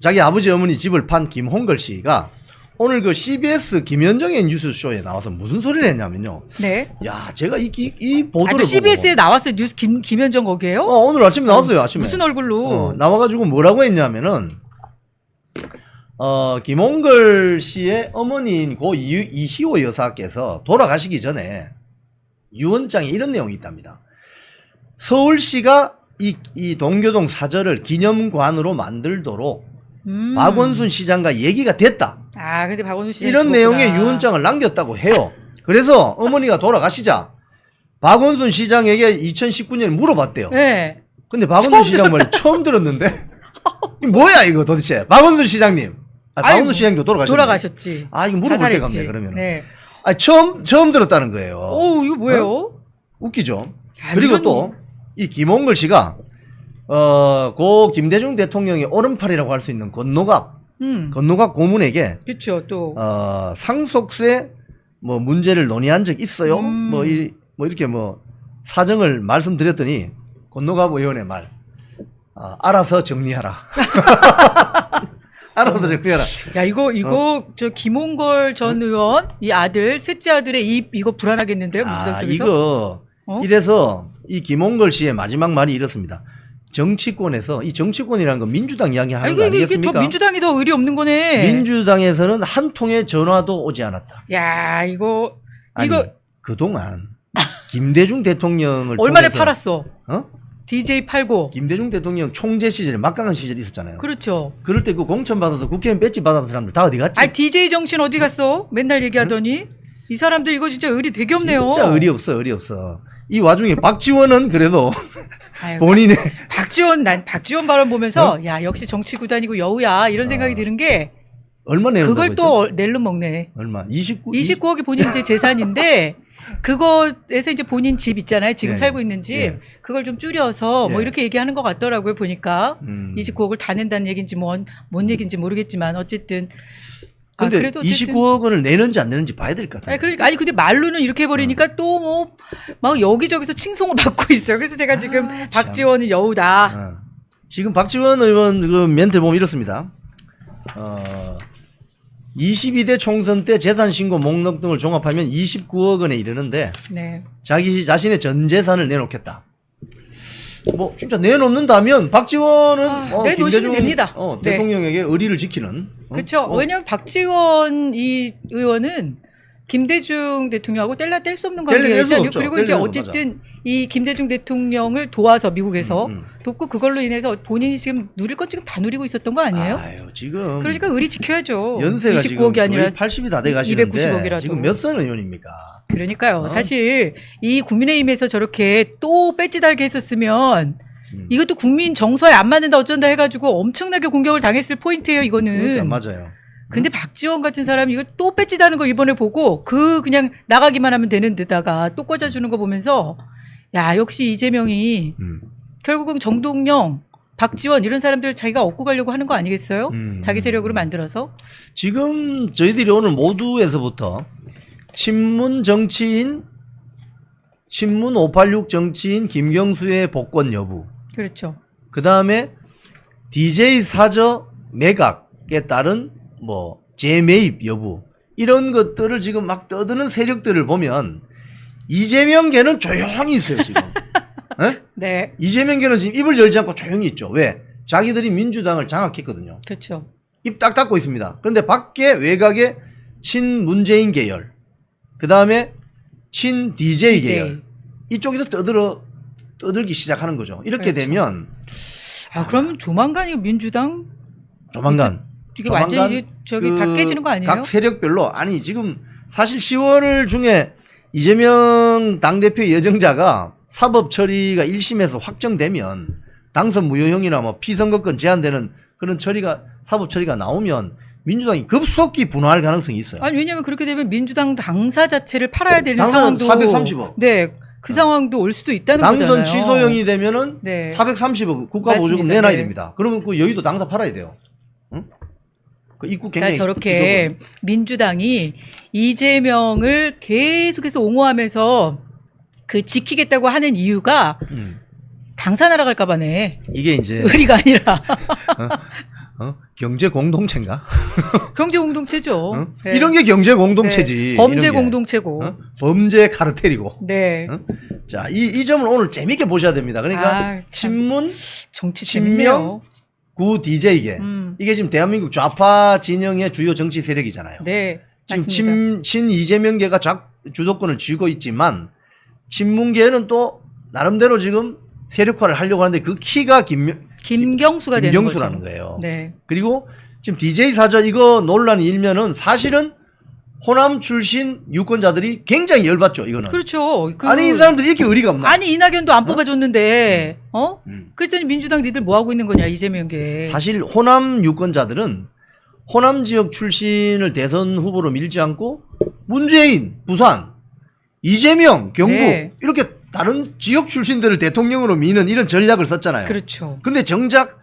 자기 아버지 어머니 집을 판 김홍걸 씨가 오늘 그 CBS 김현정의 뉴스쇼에 나와서 무슨 소리를 했냐면요. 네. 야, 제가 이 보도를 또 CBS에 나왔어요. 뉴스 김현정 거기에요? 보고 오늘 아침에 나왔어요. 아침에. 무슨 얼굴로? 나와가지고 뭐라고 했냐면은 김홍걸 씨의 어머니인 고 이희호 여사께서 돌아가시기 전에 유언장에 이런 내용이 있답니다. 서울시가 이 동교동 사절을 기념관으로 만들도록 박원순 시장과 얘기가 됐다. 아, 근데 박원순 시장 이런 죽었구나. 내용의 유언장을 남겼다고 해요. 그래서 어머니가 돌아가시자 박원순 시장에게 2019년에 물어봤대요. 네. 근데 박원순 시장 말 처음 들었는데 이 뭐야 이거 도대체 박원순 시장님. 박원순 아이고, 시장도 돌아가셨지. 아 이거 물어볼 데가 자살했지. 없네 그러면. 네. 아 처음 들었다는 거예요. 오, 이거 뭐예요? 웃기죠. 아, 그리고 이런- 또 이 김홍걸 씨가 고 김대중 대통령의 오른팔이라고 할 수 있는 건노갑 고문에게 그렇죠. 또 상속세 뭐 문제를 논의한 적 있어요? 뭐 이렇게 뭐 사정을 말씀드렸더니 건노갑 의원의 말 알아서 정리하라. 알아서 정리하라. 야, 이거 저 김홍걸 전 의원 이 아들 셋째 아들의 이거 불안하겠는데요, 민주당 쪽에서? 이거 이래서 이 김홍걸 씨의 마지막 말이 이렇습니다. 정치권에서 이 정치권이라는 건 민주당 이야기하는 거 이게 아니겠습니까? 더 민주당이 더 의리 없는 거네. 민주당에서는 한 통의 전화도 오지 않았다. 야, 이거 아니, 그동안 김대중 대통령을 얼마나 통해서 팔았어? DJ 팔고. 김대중 대통령 총재 시절에 막강한 시절이 있었잖아요. 그렇죠. 그럴 때 그 공천 받아서 국회의원 배지 받은 사람들 다 어디 갔지? 아, DJ 정신 어디 갔어? 맨날 얘기하더니 이 사람들 이거 진짜 의리 되게 없네요. 진짜 의리 없어. 이 와중에 박지원은 그래도 아유, 본인의 난 박지원 발언 보면서 야 역시 정치 구단이고 여우야 이런 생각이 드는 게 얼마 내는다고 그걸 했죠? 또 낼름 먹네. 얼마? 29억이 본인 제 재산인데 그거에서 이제 본인 집 있잖아요. 지금 네. 살고 있는 집 네. 그걸 좀 줄여서 뭐 네. 이렇게 얘기하는 것 같더라고요. 보니까 29억을 다 낸다는 얘기인지 뭔 얘기인지 모르겠지만 어쨌든 근데 그래도 어쨌든 29억 원을 내는지 안 내는지 봐야 될 것 같아요. 아니 근데 말로는 이렇게 해버리니까 또 뭐 막 여기저기서 칭송을 받고 있어요. 그래서 제가 지금 박지원이 여우다. 지금 박지원 의원 그 멘트 보면 이렇습니다. 22대 총선 때 재산 신고 목록 등을 종합하면 29억 원에 이르는데 네. 자기 자신의 전 재산을 내놓겠다. 뭐 진짜 내놓는다면 박지원은 내놓으시면 됩니다. 네. 대통령에게 의리를 지키는. 그렇죠. 왜냐하면 박지원 이 의원은 김대중 대통령하고 뗄 수 없는 뗄 관계가 수 있잖아요. 없죠. 그리고 뗄 이제 수 없는 어쨌든 이 김대중 대통령을 도와서 미국에서 돕고 그걸로 인해서 본인이 지금 누릴 것 지금 다 누리고 있었던 거 아니에요? 아유, 지금 그러니까 의리 지켜야죠. 연세가 29억이 지금 아니라 거의 80이 다 돼 가시는데 290억이라도. 지금 몇 선 의원입니까? 그러니까요. 사실 이 국민의힘에서 저렇게 또 배지 달게 했었으면 이것도 국민 정서에 안 맞는다 어쩐다 해가지고 엄청나게 공격을 당했을 포인트예요. 이거는. 그러니까 맞아요. 근데 박지원 같은 사람이 이거 또 배지 다는 거 이번에 보고 그냥 나가기만 하면 되는 데다가 또 꽂아주는 거 보면서 야 역시 이재명이 결국은 정동영, 박지원 이런 사람들 자기가 얻고 가려고 하는 거 아니겠어요? 자기 세력으로 만들어서. 지금 저희들이 오늘 모두에서부터 친문 정치인, 친문 586 정치인 김경수의 복권 여부, 그렇죠. 그 다음에 DJ 사저 매각에 따른 뭐 재매입 여부, 이런 것들을 지금 막 떠드는 세력들을 보면 이재명계는 조용히 있어요 지금. 네? 네. 이재명계는 지금 입을 열지 않고 조용히 있죠. 왜? 자기들이 민주당을 장악했거든요. 그렇죠. 입 딱 닫고 있습니다. 그런데 밖에 외곽에 친문재인 계열, 그 다음에 친 DJ 계열, 이쪽에서 떠들기 시작하는 거죠. 이렇게 그렇죠. 되면 그러면 조만간 이 민주당 조만간 이게 완전히 이제 저기 다 깨지는 거 아니에요? 각 세력별로, 아니 지금 사실 10월 중에 이재명 당대표 예정자가 사법 처리가 1심에서 확정되면 당선 무효형이나 뭐 피선거권 제한되는 그런 사법 처리가 나오면 민주당이 급속히 분화할 가능성이 있어요. 아니 왜냐하면 그렇게 되면 민주당 당사 자체를 팔아야 되는 당사는 상황도 430억. 네, 그 상황도 올 수도 있다는 당선 거잖아요. 취소형이 되면은 네. 430억 국가보조금 맞습니다. 내놔야 네. 됩니다. 그러면 그 여의도 당사 팔아야 돼요. 응? 그 입국 그러니까 굉장히 저렇게 부족은. 민주당이 이재명을 계속해서 옹호하면서 그 지키겠다고 하는 이유가 당사 날아갈까 봐네. 이게 이제 의리가 아니라 경제 공동체인가? 경제 공동체죠. 어? 네. 이런 게 경제 공동체지. 네. 범죄 이런 게. 공동체고. 어? 범죄 카르텔이고. 네. 어? 자, 이 점을 오늘 재밌게 보셔야 됩니다. 그러니까 아, 참. 친문, 정치 친명, 재밌네요. 구 DJ계. 이게 지금 대한민국 좌파 진영의 주요 정치 세력이잖아요. 네. 지금 맞습니다. 친 이재명계가 주도권을 쥐고 있지만 친문계는 또 나름대로 지금 세력화를 하려고 하는데 그 키가 김경수가 되는 김경수라는 거죠. 거예요. 네. 그리고 지금 DJ 사저 이거 논란이 일면은 사실은 호남 출신 유권자들이 굉장히 열받죠. 이거는. 그렇죠. 아니 이 사람들이 이렇게 의리가 없나? 아니 이낙연도 안 뽑아줬는데 어? 음. 그랬더니 민주당 니들 뭐 하고 있는 거냐 이재명계. 사실 호남 유권자들은 호남 지역 출신을 대선 후보로 밀지 않고 문재인 부산, 이재명 경북 네. 이렇게 다른 지역 출신들을 대통령으로 미는 이런 전략을 썼잖아요. 그렇죠. 그런데 정작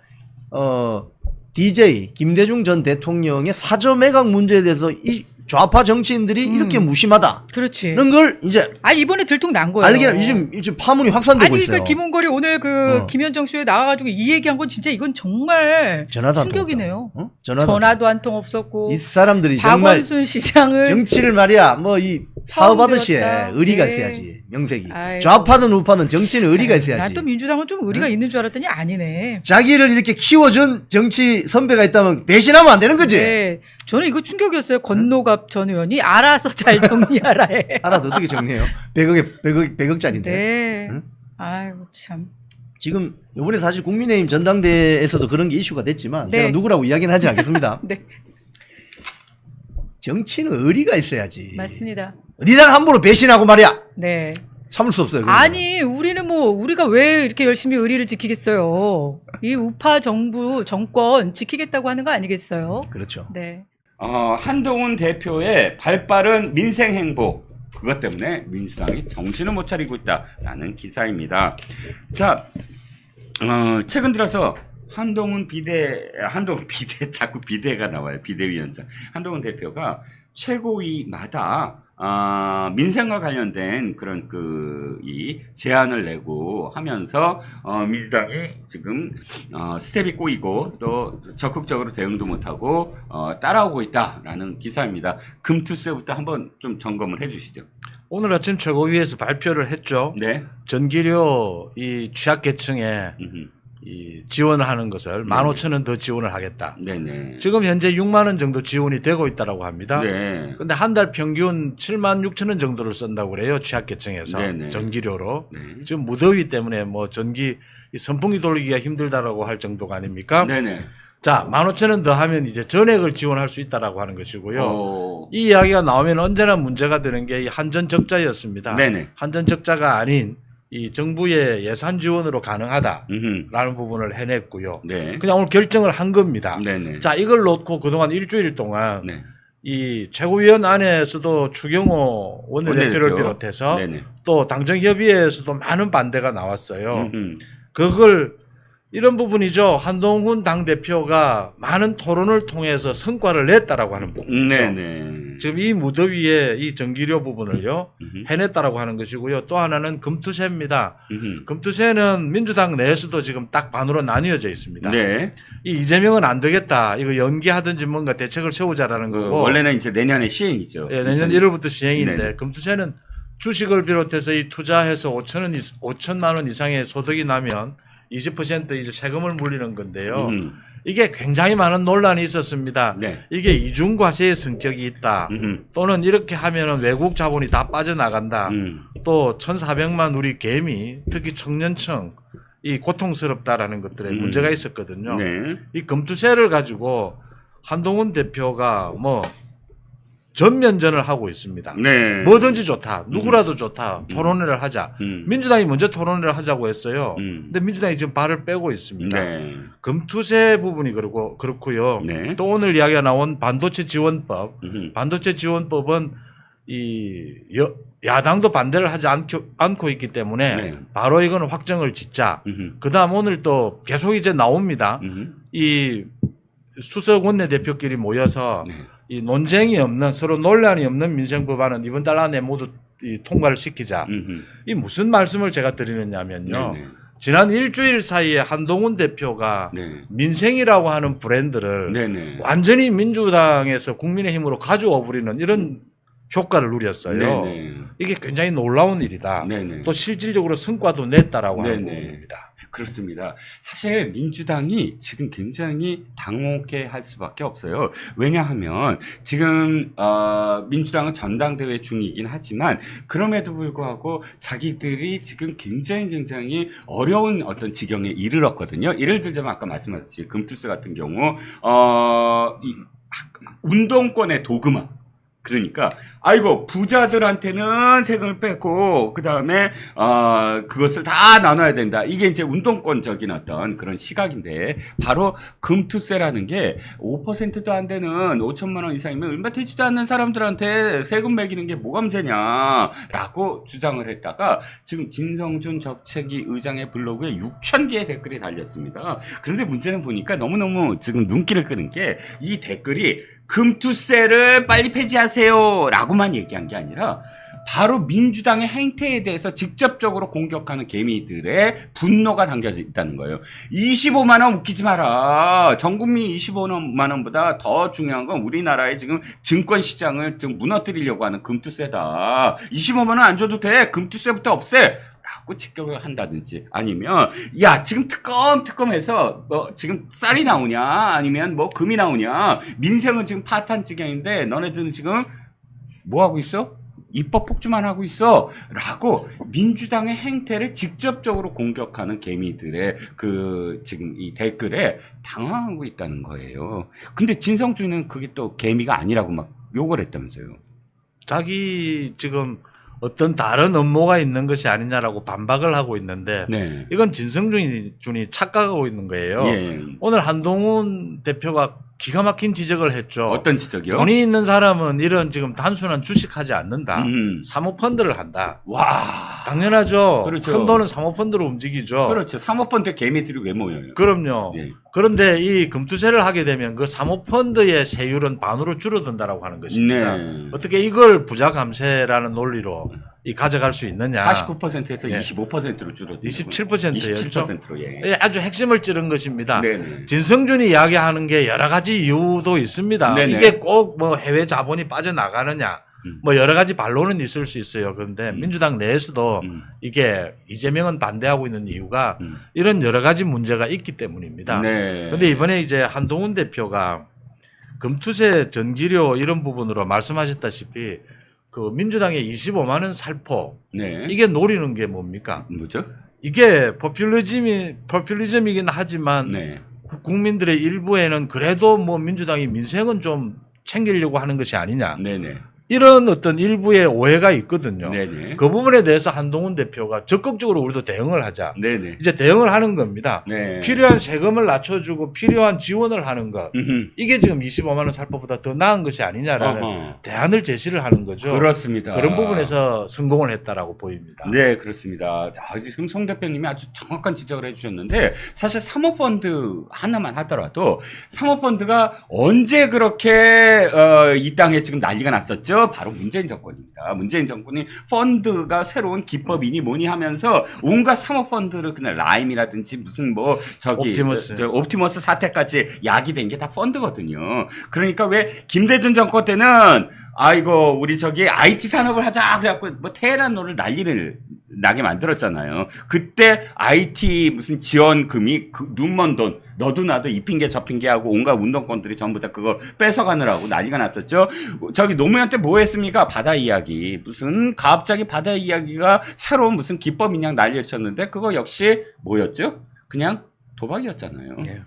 DJ 김대중 전 대통령의 사저 매각 문제에 대해서 이 좌파 정치인들이 이렇게 무심하다. 그렇지. 이런 걸 이제 아니 이번에 들통 난 거예요. 알게 지금 파문이 확산되고 아니 있어요. 그러니까 김은걸이 오늘 그 어. 김현정 쇼에 나와가지고 이 얘기한 건 진짜 이건 정말 전화도 안 충격이네요. 통했다. 전화도 한 통 없었고 이 사람들이 정말 박원순 시장을 정치를 말이야 뭐 이 처음 사업하듯이 들었다. 의리가 네. 있어야지. 명색이. 아이고. 좌파든 우파든 정치는 의리가 있어야지. 난 또 민주당은 좀 의리가 있는 줄 알았더니 아니네. 자기를 이렇게 키워준 정치 선배가 있다면 배신하면 안 되는 거지. 네. 저는 이거 충격이었어요. 건노갑 전 의원이 알아서 잘 정리하라 해. 알아서 어떻게 정리해요? 100억짜리인데. 네. 응? 아이고 참. 지금 이번에 사실 국민의힘 전당대회에서도 그런 게 이슈가 됐지만 네. 제가 누구라고 이야기는 하지 않겠습니다. 네. 정치는 의리가 있어야지. 맞습니다. 어디다가 함부로 배신하고 말이야. 네. 참을 수 없어요. 그런 아니 우리는 뭐 우리가 왜 이렇게 열심히 의리를 지키겠어요. 이 우파 정부 정권 지키겠다고 하는 거 아니겠어요? 거. 그렇죠. 네. 한동훈 대표의 발빠른 민생 행보, 그것 때문에 민주당이 정신을 못 차리고 있다라는 기사입니다. 자, 최근 들어서 한동훈 비대 자꾸 비대가 나와요. 비대위원장. 한동훈 대표가 최고위마다 민생과 관련된 그런 이 제안을 내고 하면서 민주당이 지금 스텝이 꼬이고 또 적극적으로 대응도 못하고 따라오고 있다라는 기사입니다. 금투세부터 한번 좀 점검을 해주시죠. 오늘 아침 최고위에서 발표를 했죠. 네. 전기료 이 취약계층에 이 지원하는 것을 15,000원 더 지원을 하겠다. 네네. 지금 현재 6만 원 정도 지원이 되고 있다고 합니다. 네. 근데 한 달 평균 76,000원 정도를 쓴다고 그래요. 취약계층에서 네네. 전기료로. 네. 지금 무더위 때문에 뭐 전기 이 선풍기 돌리기가 힘들다라고 할 정도가 아닙니까? 네네. 자, 15,000원 더 하면 이제 전액을 지원할 수 있다라고 하는 것이고요. 어. 이 이야기가 나오면 언제나 문제가 되는 게 이 한전 적자였습니다. 네네. 한전 적자가 아닌 이 정부의 예산 지원으로 가능하다라는 음흠. 부분을 해냈고요. 네. 그냥 오늘 결정을 한 겁니다. 네네. 자, 이걸 놓고 그동안 일주일 동안 네. 이 최고위원 안에서도 추경호 원내대표를 원내대표. 비롯해서 네네. 또 당정협의회에서도 많은 반대가 나왔어요. 음흠. 그걸 이런 부분이죠. 한동훈 당대표가 많은 토론을 통해서 성과를 냈다라고 하는 부분이죠. 네네. 지금 이 무더위에 이 전기료 부분을요 음흠. 해냈다라고 하는 것이고요. 또 하나는 금투세입니다. 음흠. 금투세는 민주당 내에서도 지금 딱 반으로 나뉘어져 있습니다. 네. 이 이재명은 안 되겠다. 이거 연기하든지 뭔가 대책을 세우자라는 거고. 원래는 이제 내년에 시행이죠. 예, 내년 1월부터 시행인데 네네. 금투세는 주식을 비롯해서 이 투자해서 5천만 원 이상의 소득이 나면 20% 이제 세금을 물리는 건데요. 이게 굉장히 많은 논란이 있었습니다. 네. 이게 이중과세의 성격이 있다. 또는 이렇게 하면은 외국 자본이 다 빠져나간다. 또 1,400만 우리 개미, 특히 청년층 이 고통스럽다라는 것들에 문제가 있었거든요. 네. 이 금투세를 가지고 한동훈 대표가 뭐 전면전을 하고 있습니다. 네. 뭐든지 좋다. 누구라도 좋다. 토론회를 하자. 민주당이 먼저 토론회를 하자고 했어요. 근데 민주당이 지금 발을 빼고 있습니다. 네. 금투세 부분이 그렇고요. 네. 또 오늘 이야기가 나온 반도체 지원법. 음흠. 반도체 지원법은 이 야당도 반대를 하지 않고 있기 때문에 네. 바로 이거는 확정을 짓자. 그다음 오늘 또 계속 이제 나옵니다. 이 수석 원내대표끼리 모여서 네. 이 논쟁이 없는 서로 논란이 없는 민생 법안은 이번 달 안에 모두 이 통과를 시키자. 이 무슨 말씀을 제가 드리느냐면요. 네네. 지난 일주일 사이에 한동훈 대표가 네. 민생이라고 하는 브랜드를 네네. 완전히 민주당에서 국민의힘으로 가져와 버리는 이런 효과를 누렸어요. 네네. 이게 굉장히 놀라운 일이다. 네네. 또 실질적으로 성과도 냈다라고 하는 네네. 부분입니다. 그렇습니다. 사실 민주당이 지금 굉장히 당혹해 할 수밖에 없어요. 왜냐하면 지금 민주당은 전당대회 중이긴 하지만 그럼에도 불구하고 자기들이 지금 굉장히 어려운 어떤 지경에 이르렀거든요. 예를 들자면 아까 말씀하셨듯이 금투세 같은 경우 이 운동권의 도그마. 그러니까 아이고 부자들한테는 세금을 빼고 그다음에 그것을 다 나눠야 된다. 이게 이제 운동권적인 어떤 그런 시각인데 바로 금투세라는 게 5%도 안 되는 5천만 원 이상이면 얼마 되지도 않는 사람들한테 세금 매기는 게 뭐가 문제냐라고 주장을 했다가 지금 진성준 적책위 의장의 블로그에 6,000개의 댓글이 달렸습니다. 그런데 문제는 보니까 너무너무 지금 눈길을 끄는 게 이 댓글이 금투세를 빨리 폐지하세요 라고만 얘기한 게 아니라 바로 민주당의 행태에 대해서 직접적으로 공격하는 개미들의 분노가 담겨져 있다는 거예요. 25만 원 웃기지 마라. 전 국민 25만 원보다 더 중요한 건 우리나라의 지금 증권 시장을 좀 무너뜨리려고 하는 금투세다. 25만 원 안 줘도 돼. 금투세부터 없애. 라고 직격을 한다든지 아니면 야 지금 특검해서 뭐 지금 쌀이 나오냐 아니면 뭐 금이 나오냐 민생은 지금 파탄 지경인데 너네들은 지금 뭐 하고 있어? 입법 폭주만 하고 있어 라고 민주당의 행태를 직접적으로 공격하는 개미들의 그 지금 이 댓글에 당황하고 있다는 거예요. 근데 진성준은 그게 또 개미가 아니라고 막 욕을 했다면서요. 자기 지금 어떤 다른 업무가 있는 것이 아니냐라고 반박을 하고 있는데 네. 이건 진성준이 착각하고 있는 거예요. 예. 오늘 한동훈 대표가 기가 막힌 지적을 했죠. 어떤 지적이요? 돈이 있는 사람은 이런 지금 단순한 주식하지 않는다. 사모펀드를 한다. 와. 당연하죠. 그렇죠. 큰 돈은 사모펀드로 움직이죠. 그렇죠. 사모펀드 개미들이 왜 모여요? 그럼요. 예. 그런데 이 금투세를 하게 되면 그 사모펀드의 세율은 반으로 줄어든다라고 하는 것입니다. 네. 어떻게 이걸 부자 감세라는 논리로 이 가져갈 수 있느냐. 49%에서 예. 25%로 줄어들고 27%였죠. 27%로 예. 예, 아주 핵심을 찌른 것입니다. 네. 진성준이 이야기하는 게 여러 가지 이유도 있습니다. 네네. 이게 꼭 뭐 해외 자본이 빠져나가느냐 뭐 여러 가지 반론은 있을 수 있어요. 그런데 민주당 내에서도 이게 이재명은 반대하고 있는 이유가 이런 여러 가지 문제가 있기 때문입니다. 네. 그런데 이번에 이제 한동훈 대표가 금투세 전기료 이런 부분으로 말씀하셨다시피 그 민주당의 25만 원 살포 네. 이게 노리는 게 뭡니까? 뭐죠? 이게 포퓰리즘이긴 하지만 네. 국민들의 일부에는 그래도 뭐 민주당이 민생은 좀 챙기려고 하는 것이 아니냐. 네네. 이런 어떤 일부의 오해가 있거든요. 네네. 그 부분에 대해서 한동훈 대표가 적극적으로 우리도 대응을 하자. 네네. 이제 대응을 하는 겁니다. 네. 필요한 세금을 낮춰주고 필요한 지원을 하는 것. 음흠. 이게 지금 25만 원 살포보다 더 나은 것이 아니냐라는 어허. 대안을 제시를 하는 거죠. 그렇습니다. 그런 부분에서 성공을 했다라고 보입니다. 네, 그렇습니다. 자, 지금 송 대표님이 아주 정확한 지적을 해주셨는데, 사실 사모펀드 하나만 하더라도, 사모펀드가 언제 그렇게, 이 땅에 지금 난리가 났었죠? 바로 문재인 정권입니다. 문재인 정권이 펀드가 새로운 기법이니 뭐니 하면서, 온갖 사모펀드를 그냥 라임이라든지 무슨 뭐, 옵티머스 사태까지 야기된 게 다 펀드거든요. 그러니까 왜 김대중 정권 때는 아이고 우리 저기 IT 산업을 하자 그래갖고 뭐 테헤란노를 난리를 나게 만들었잖아요. 그때 IT 무슨 지원금이 눈먼 돈 너도 나도 이 핑계 저 핑계 하고 온갖 운동권들이 전부 다 그거 뺏어가느라고 난리가 났었죠. 저기 노무현 때 뭐 했습니까? 바다 이야기 무슨 갑자기 바다 이야기가 새로운 무슨 기법이냐 난리쳤는데 그거 역시 뭐였죠? 그냥 도박이었잖아요. 예.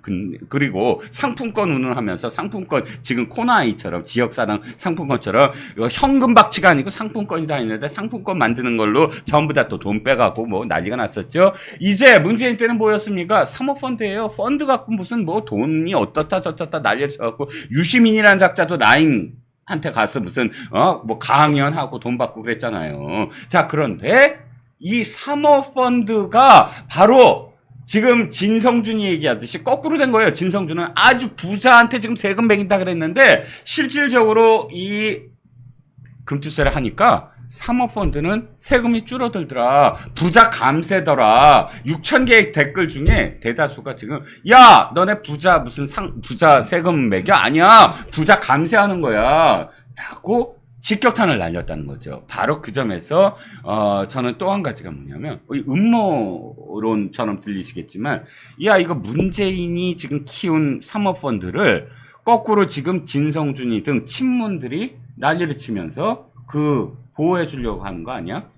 그리고 상품권 운운하면서 상품권 지금 코나아이처럼 지역사랑 상품권처럼 현금 박치가 아니고 상품권이다 했는데 상품권 만드는 걸로 전부 다 또 돈 빼가고 뭐 난리가 났었죠. 이제 문재인 때는 뭐였습니까? 사모펀드예요. 펀드 갖고 무슨 뭐 돈이 어떻다 저떻다 난리쳐갖고 유시민이라는 작자도 라임한테 가서 무슨 뭐 강연하고 돈 받고 그랬잖아요. 자 그런데 이 사모펀드가 바로 지금 진성준이 얘기하듯이 거꾸로 된 거예요. 진성준은 아주 부자한테 지금 세금 매긴다 그랬는데 실질적으로 이 금투세를 하니까 사모펀드는 세금이 줄어들더라. 부자 감세더라. 6,000개의 댓글 중에 대다수가 지금 야 너네 부자 무슨 부자 세금 매겨? 아니야. 부자 감세하는 거야. 라고 직격탄을 날렸다는 거죠. 바로 그 점에서 저는 또 한 가지가 뭐냐면 음모론처럼 들리시겠지만 야 이거 문재인이 지금 키운 사모펀드를 거꾸로 지금 진성준이 등 친문들이 난리를 치면서 그 보호해 주려고 하는 거 아니야?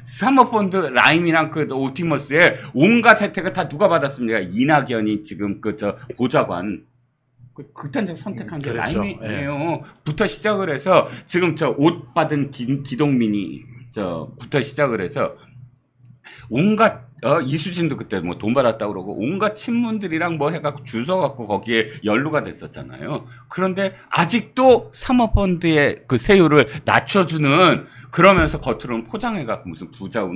사모펀드 라임이랑 그 옵티머스의 온갖 혜택을 다 누가 받았습니까? 이낙연이 지금 보좌관 극단적 선택한 게 그렇죠. 라임이에요. 부터 시작을 해서 지금 저 옷 받은 기동민이 부터 시작을 해서 온갖 이수진도 그때 뭐 돈 받았다고 그러고 온갖 친문들이랑 뭐 해갖고 줄 서갖고 거기에 연루가 됐었잖아요. 그런데 아직도 사모펀드의 그 세율을 낮춰주는 그러면서 겉으로는 포장해갖고 무슨 부자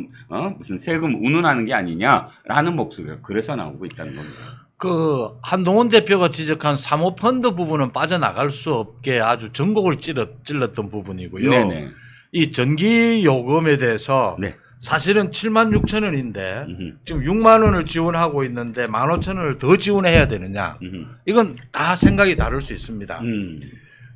무슨 세금 운운하는 게 아니냐라는 목소리가 그래서 나오고 있다는 겁니다. 그 한동훈 대표가 지적한 사모펀드 부분은 빠져나갈 수 없게 아주 전곡을 찔렀던 부분이고요. 네네. 이 전기 요금에 대해서 네. 사실은 76,000원인데 지금 6만 원을 지원하고 있는데 15,000원을 더 지원해야 되느냐. 이건 다 생각이 다를 수 있습니다.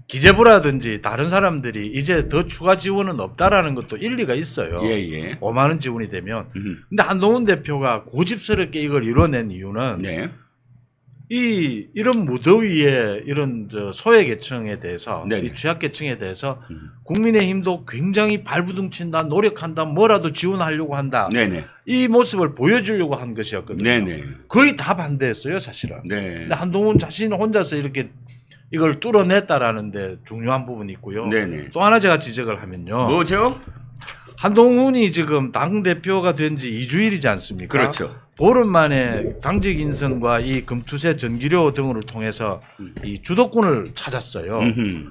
기재부라든지 다른 사람들이 이제 더 추가 지원은 없다라는 것도 일리가 있어요. 예. 5만 원 지원이 되면. 근데 한동훈 대표가 고집스럽게 이걸 이뤄낸 이유는 네. 이런 무더위에 이런 소외계층에 대해서 네네. 이 취약계층에 대해서 국민의힘도 굉장히 발부둥친다, 노력한다, 뭐라도 지원하려고 한다. 네네. 이 모습을 보여주려고 한 것이었거든요. 네네. 거의 다 반대했어요, 사실은. 네. 근데 한동훈 자신 혼자서 이렇게 이걸 뚫어냈다라는데 중요한 부분이 있고요. 네네. 또 하나 제가 지적을 하면요. 뭐죠? 한동훈이 지금 당대표가 된 지 2주일이지 않습니까? 그렇죠. 보름 만에 당직 인선과 이 금투세 전기료 등을 통해서 이 주도권을 찾았어요.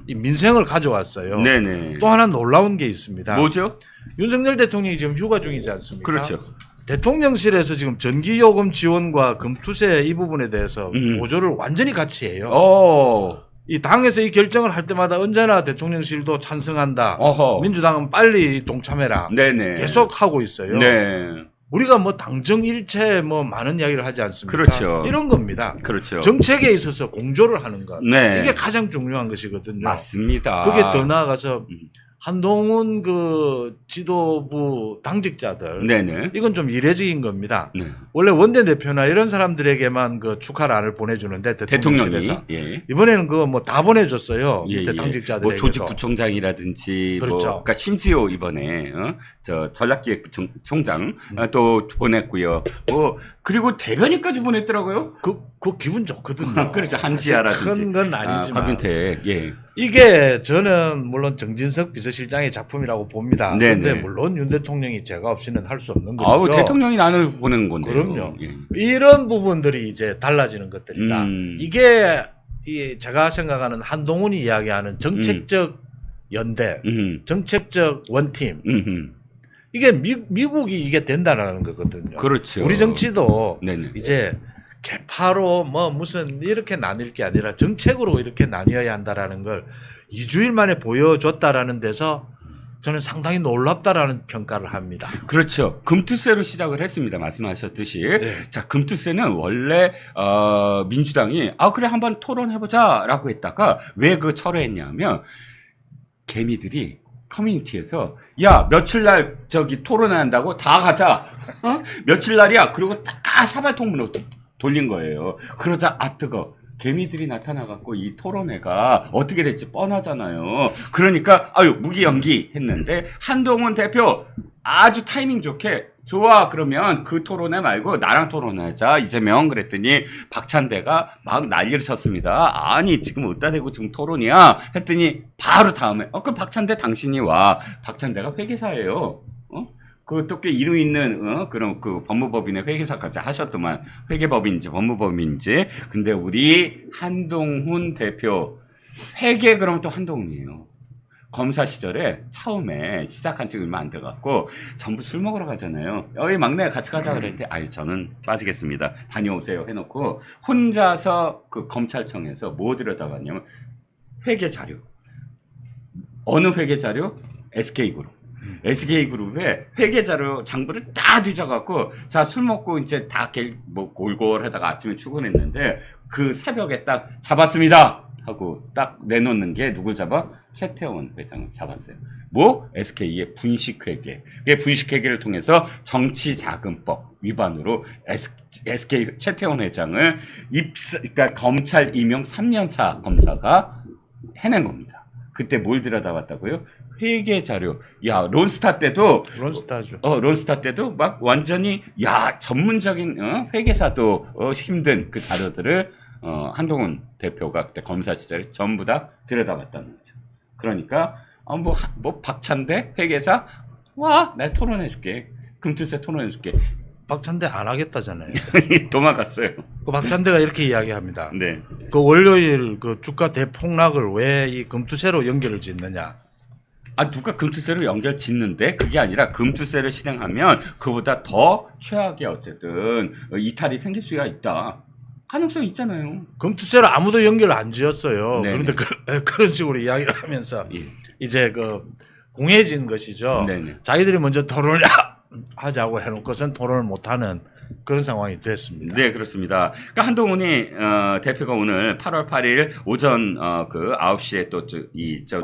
이 민생을 가져왔어요. 네네. 또 하나 놀라운 게 있습니다. 뭐죠? 윤석열 대통령이 지금 휴가 중이지 않습니까? 그렇죠. 대통령실에서 지금 전기요금 지원과 금투세 이 부분에 대해서 보조를 완전히 같이 해요. 이 당에서 이 결정을 할 때마다 언제나 대통령실도 찬성한다. 어허. 민주당은 빨리 동참해라. 네네. 계속 하고 있어요. 네. 우리가 뭐 당정일체 뭐 많은 이야기를 하지 않습니까? 그렇죠. 이런 겁니다. 그렇죠. 정책에 있어서 공조를 하는 것. 네. 이게 가장 중요한 것이거든요. 맞습니다. 그게 더 나아가서 한동훈 그 지도부 당직자들 네네. 이건 좀 이례적인 겁니다. 네. 원래 원내 대표나 이런 사람들에게만 그 축하란을 보내주는데 대통령실에서 예. 이번에는 그거 뭐 다 보내줬어요. 예, 밑에 예. 당직자들에게. 뭐 조직부총장이라든지 그렇죠. 뭐 그러니까 심지어 이번에 저 전략기획부총장 또 보냈고요. 뭐 그리고 대변인까지 보냈더라고요. 그 기분 좋거든요. 그렇죠. 한지아라든지 큰 건 아니지만 곽윤택. 예. 이게 저는 물론 정진석 비서실장의 작품이라고 봅니다. 네네. 그런데 물론 윤 대통령이 제가 없이는 할 수 없는 것이죠. 아우 대통령이 나를 보낸 건데. 그럼요. 예. 이런 부분들이 이제 달라지는 것들이다. 이게 제가 생각하는 한동훈이 이야기하는 정책적 연대, 정책적 원팀. 이게 미국이 이게 된다라는 거거든요. 그렇죠. 우리 정치도 네네. 이제 개파로 뭐 무슨 이렇게 나뉠 게 아니라 정책으로 이렇게 나뉘어야 한다라는 걸 2주일 만에 보여줬다라는 데서 저는 상당히 놀랍다라는 평가를 합니다. 그렇죠. 금투세로 시작을 했습니다. 말씀하셨듯이. 네. 자, 금투세는 원래 민주당이 그래 한번 토론해보자라고 했다가 왜 그 철회했냐면 개미들이 커뮤니티에서 야 며칠 날 저기 토론한다고 다 가자. 며칠 날이야. 그리고 다 사발통문으로 돌린 거예요. 그러자 뜨거. 개미들이 나타나갖고 이 토론회가 어떻게 될지 뻔하잖아요. 그러니까 무기 연기 했는데 한동훈 대표 아주 타이밍 좋게 좋아 그러면 그 토론회 말고 나랑 토론하자 이재명 그랬더니 박찬대가 막 난리를 쳤습니다. 아니 지금 어디다 대고 지금 토론이야 했더니 바로 다음에 그 박찬대 당신이 와. 박찬대가 회계사예요. 그것도 꽤 이름 있는 그런 그 법무법인의 회계사까지 하셨더만 회계법인인지 법무법인인지. 근데 우리 한동훈 대표 회계 그러면 또 한동훈이에요. 검사 시절에 처음에 시작한 지 얼마 안 돼갖고 전부 술 먹으러 가잖아요. 막내 같이 가자 그랬는데 저는 빠지겠습니다. 다녀오세요 해놓고 혼자서 그 검찰청에서 뭐 들여다봤냐면 회계 자료. 어느 회계 자료? SK그룹. SK그룹에 회계자료 장부를 다 뒤져갖고 자 술 먹고 이제 다 골골하다가 아침에 출근했는데 그 새벽에 딱 잡았습니다 하고 딱 내놓는 게 누굴 잡아? 최태원 회장을 잡았어요. 뭐? SK의 분식회계. 분식회계를 통해서 정치자금법 위반으로 SK 최태원 회장을 그러니까 검찰 임용 3년차 검사가 해낸 겁니다. 그때 뭘 들여다봤다고요? 회계 자료. 론스타 때도 론스타죠. 론스타 때도 막 완전히 전문적인 회계사도 힘든 그 자료들을 한동훈 대표가 그때 검사 시절에 전부 다 들여다봤다는 거죠. 그러니까 뭐 박찬대 회계사 날 토론해줄게. 금투세 토론해줄게. 박찬대 안 하겠다잖아요. 도망갔어요. 그 박찬대가 이렇게 이야기합니다. 네. 그 월요일 그 주가 대폭락을 왜 이 금투세로 연결을 짓느냐? 누가 금투세로 연결 짓는데 그게 아니라 금투세를 실행하면 그보다 더 최악의 어쨌든 이탈이 생길 수가 있다. 가능성 있잖아요. 금투세로 아무도 연결을 안 지었어요. 네네. 그런데 그런 식으로 이야기를 하면서 예. 이제 공해진 것이죠. 네네. 자기들이 먼저 토론을 하자고 해놓고선 토론을 못하는 그런 상황이 됐습니다. 네, 그렇습니다. 그러니까 한동훈이 대표가 오늘 8월 8일 오전 그 9시에 또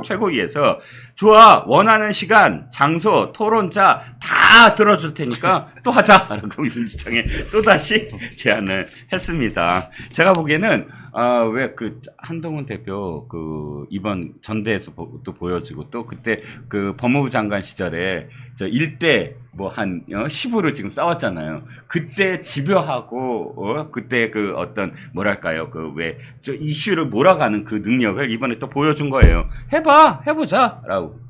최고위에서 좋아 원하는 시간, 장소, 토론자 다 들어줄 테니까 또 하자라고 민주당에 또 다시 제안을 했습니다. 제가 보기에는 왜 그 한동훈 대표 그 이번 전대에서 또 보여지고 또 그때 그 법무부 장관 시절에 저 일대 뭐 한 10으로 지금 싸웠잖아요. 그때 집요하고 그때 그 어떤 뭐랄까요 그 왜 저 이슈를 몰아가는 그 능력을 이번에 또 보여준 거예요. 해보자라고.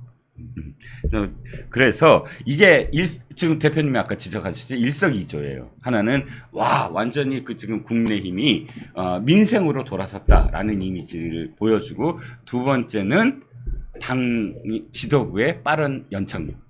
그래서 이게 지금 대표님이 아까 지적하셨듯이 일석이조예요. 하나는 완전히 그 지금 국민의힘이 민생으로 돌아섰다라는 이미지를 보여주고 두 번째는 당 지도부의 빠른 연착륙.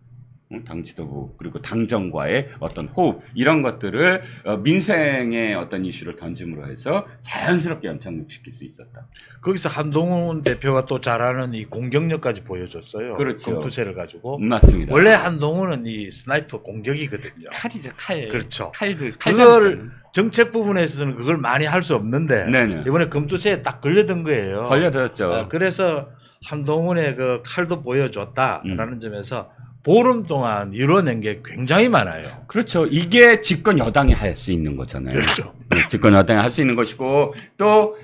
당 지도부 그리고 당정과의 어떤 호흡 이런 것들을 민생의 어떤 이슈를 던짐으로 해서 자연스럽게 연착륙시킬 수 있었다. 거기서 한동훈 대표가 또 잘하는 이 공격력까지 보여줬어요. 그렇죠. 금투세를 가지고. 맞습니다. 원래 한동훈은 이 스나이퍼 공격이거든요. 칼이죠, 칼. 그렇죠. 칼들. 그걸 정책 부분에 있어서는 그걸 많이 할 수 없는데 네네. 이번에 금투세에 딱 걸려든 거예요. 걸려들었죠. 그래서 한동훈의 그 칼도 보여줬다라는 점에서 보름 동안 이뤄낸 게 굉장히 많아요. 그렇죠. 이게 집권 여당이 할 수 있는 거잖아요. 그렇죠. 집권 여당이 할 수 있는 것이고, 또,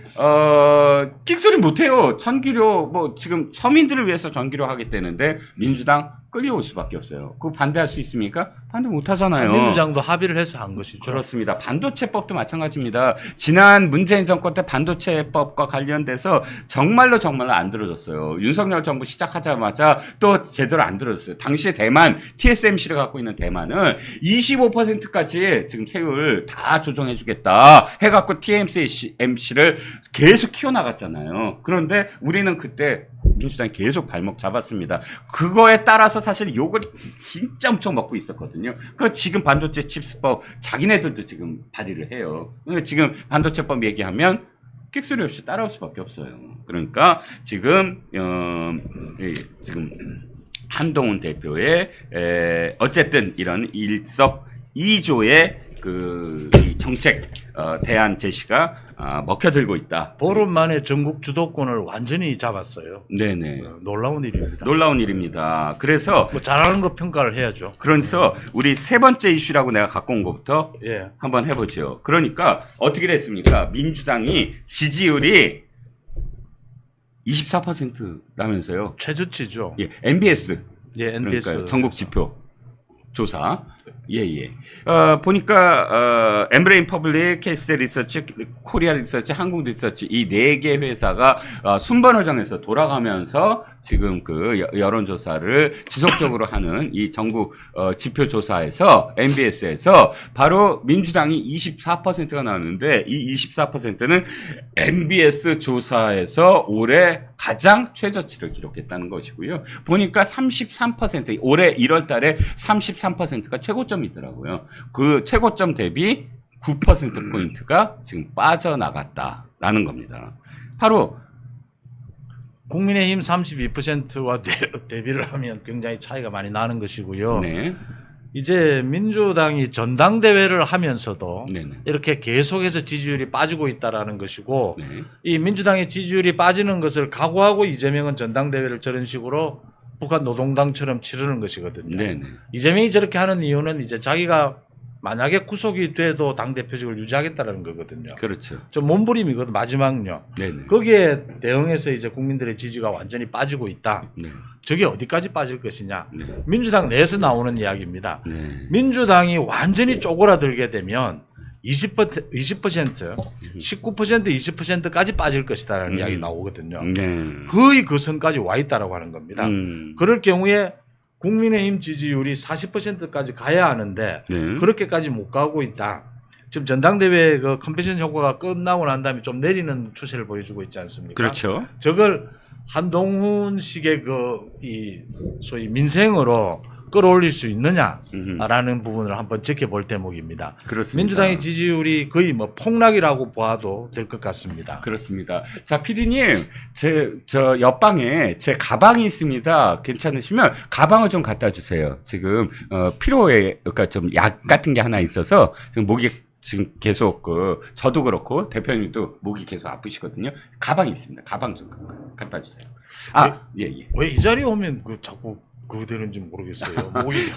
끽소리 못해요. 전기료, 뭐, 지금 서민들을 위해서 전기료 하겠다는데, 민주당 끌려올 수밖에 없어요. 그거 반대할 수 있습니까? 반대 못 하잖아요. 민주당도 합의를 해서 한 것이죠. 그렇습니다. 반도체법도 마찬가지입니다. 지난 문재인 정권 때 반도체법과 관련돼서 정말로 안 들어줬어요. 윤석열 정부 시작하자마자 또 제대로 안 들어줬어요. 당시에 대만, TSMC를 갖고 있는 대만은 25%까지 지금 세율 다 조정해주겠다 해갖고 TSMC를 계속 키워나갔잖아요. 그런데 우리는 그때 민주당이 계속 발목 잡았습니다. 그거에 따라서 사실 욕을 진짜 엄청 먹고 있었거든요. 그 지금 반도체 칩스법 자기네들도 지금 발의를 해요. 그러니까 지금 반도체법 얘기하면 끽소리 없이 따라올 수밖에 없어요. 그러니까 지금 지금 한동훈 대표의 어쨌든 이런 일석이조의 이 정책 대안 제시가 먹혀들고 있다. 보름 만에 전국 주도권을 완전히 잡았어요. 네네. 놀라운 일입니다. 놀라운 일입니다. 그래서 뭐 잘하는 거 평가를 해야죠. 그래서 우리 세 번째 이슈라고 내가 갖고 온 것부터 예. 한번 해보죠. 그러니까 어떻게 됐습니까? 민주당이 지지율이 24%라면서요. 최저치죠. 예, MBS. 예, NBS. 그러니까요. 전국 지표 조사. 예. 보니까 엠브레인 퍼블릭, 케이스데 리서치, 코리아 리서치, 한국 리서치 이 4개 회사가 순번을 정해서 돌아가면서 지금 그 여론조사를 지속적으로 하는 이 전국 지표 조사에서 MBS에서 바로 민주당이 24%가 나왔는데 이 24%는 MBS 조사에서 올해 가장 최저치를 기록했다는 것이고요. 보니까 33% 올해 1월 달에 33%가 최고점이 있더라고요. 그 최고점 대비 9%포인트가 지금 빠져나갔다라는 겁니다. 바로 국민의힘 32%와 대비를 하면 굉장히 차이가 많이 나는 것이고요. 네. 이제 민주당이 전당대회를 하면서도 네네. 이렇게 계속해서 지지율이 빠지고 있다라는 것이고 네. 이 민주당의 지지율이 빠지는 것을 각오하고 이재명은 전당대회를 저런 식으로 북한 노동당처럼 치르는 것이거든요. 네네. 이재명이 저렇게 하는 이유는 이제 자기가 만약에 구속이 돼도 당대표직을 유지하겠다는 거거든요. 그렇죠. 저 몸부림이거든, 마지막요. 네네. 거기에 대응해서 이제 국민들의 지지가 완전히 빠지고 있다. 네. 저게 어디까지 빠질 것이냐. 네. 민주당 내에서 나오는 이야기입니다. 네. 민주당이 완전히 쪼그라들게 되면 20%, 19%, 20%까지 빠질 것이다라는 이야기 나오거든요. 네. 거의 그 선까지 와 있다라고 하는 겁니다. 그럴 경우에 국민의힘 지지율이 40%까지 가야 하는데 네. 그렇게까지 못 가고 있다. 지금 전당대회 그 컨벤션 효과가 끝나고 난 다음에 좀 내리는 추세를 보여주고 있지 않습니까? 그렇죠. 저걸 한동훈식의 이 소위 민생으로 끌어올릴 수 있느냐라는 부분을 한번 지켜볼 대목입니다. 그렇습니다. 민주당의 지지율이 거의 뭐 폭락이라고 봐도 될 것 같습니다. 그렇습니다. 자, PD님, 저 옆방에 제 가방이 있습니다. 괜찮으시면 가방을 좀 갖다 주세요. 지금 그러니까 좀 약 같은 게 하나 있어서 지금 목이 지금 계속 저도 그렇고 대표님도 목이 계속 아프시거든요. 가방이 있습니다. 가방 좀 갖다 주세요. 예. 왜 이 자리에 오면 자꾸 그거 되는지 모르겠어요. 목이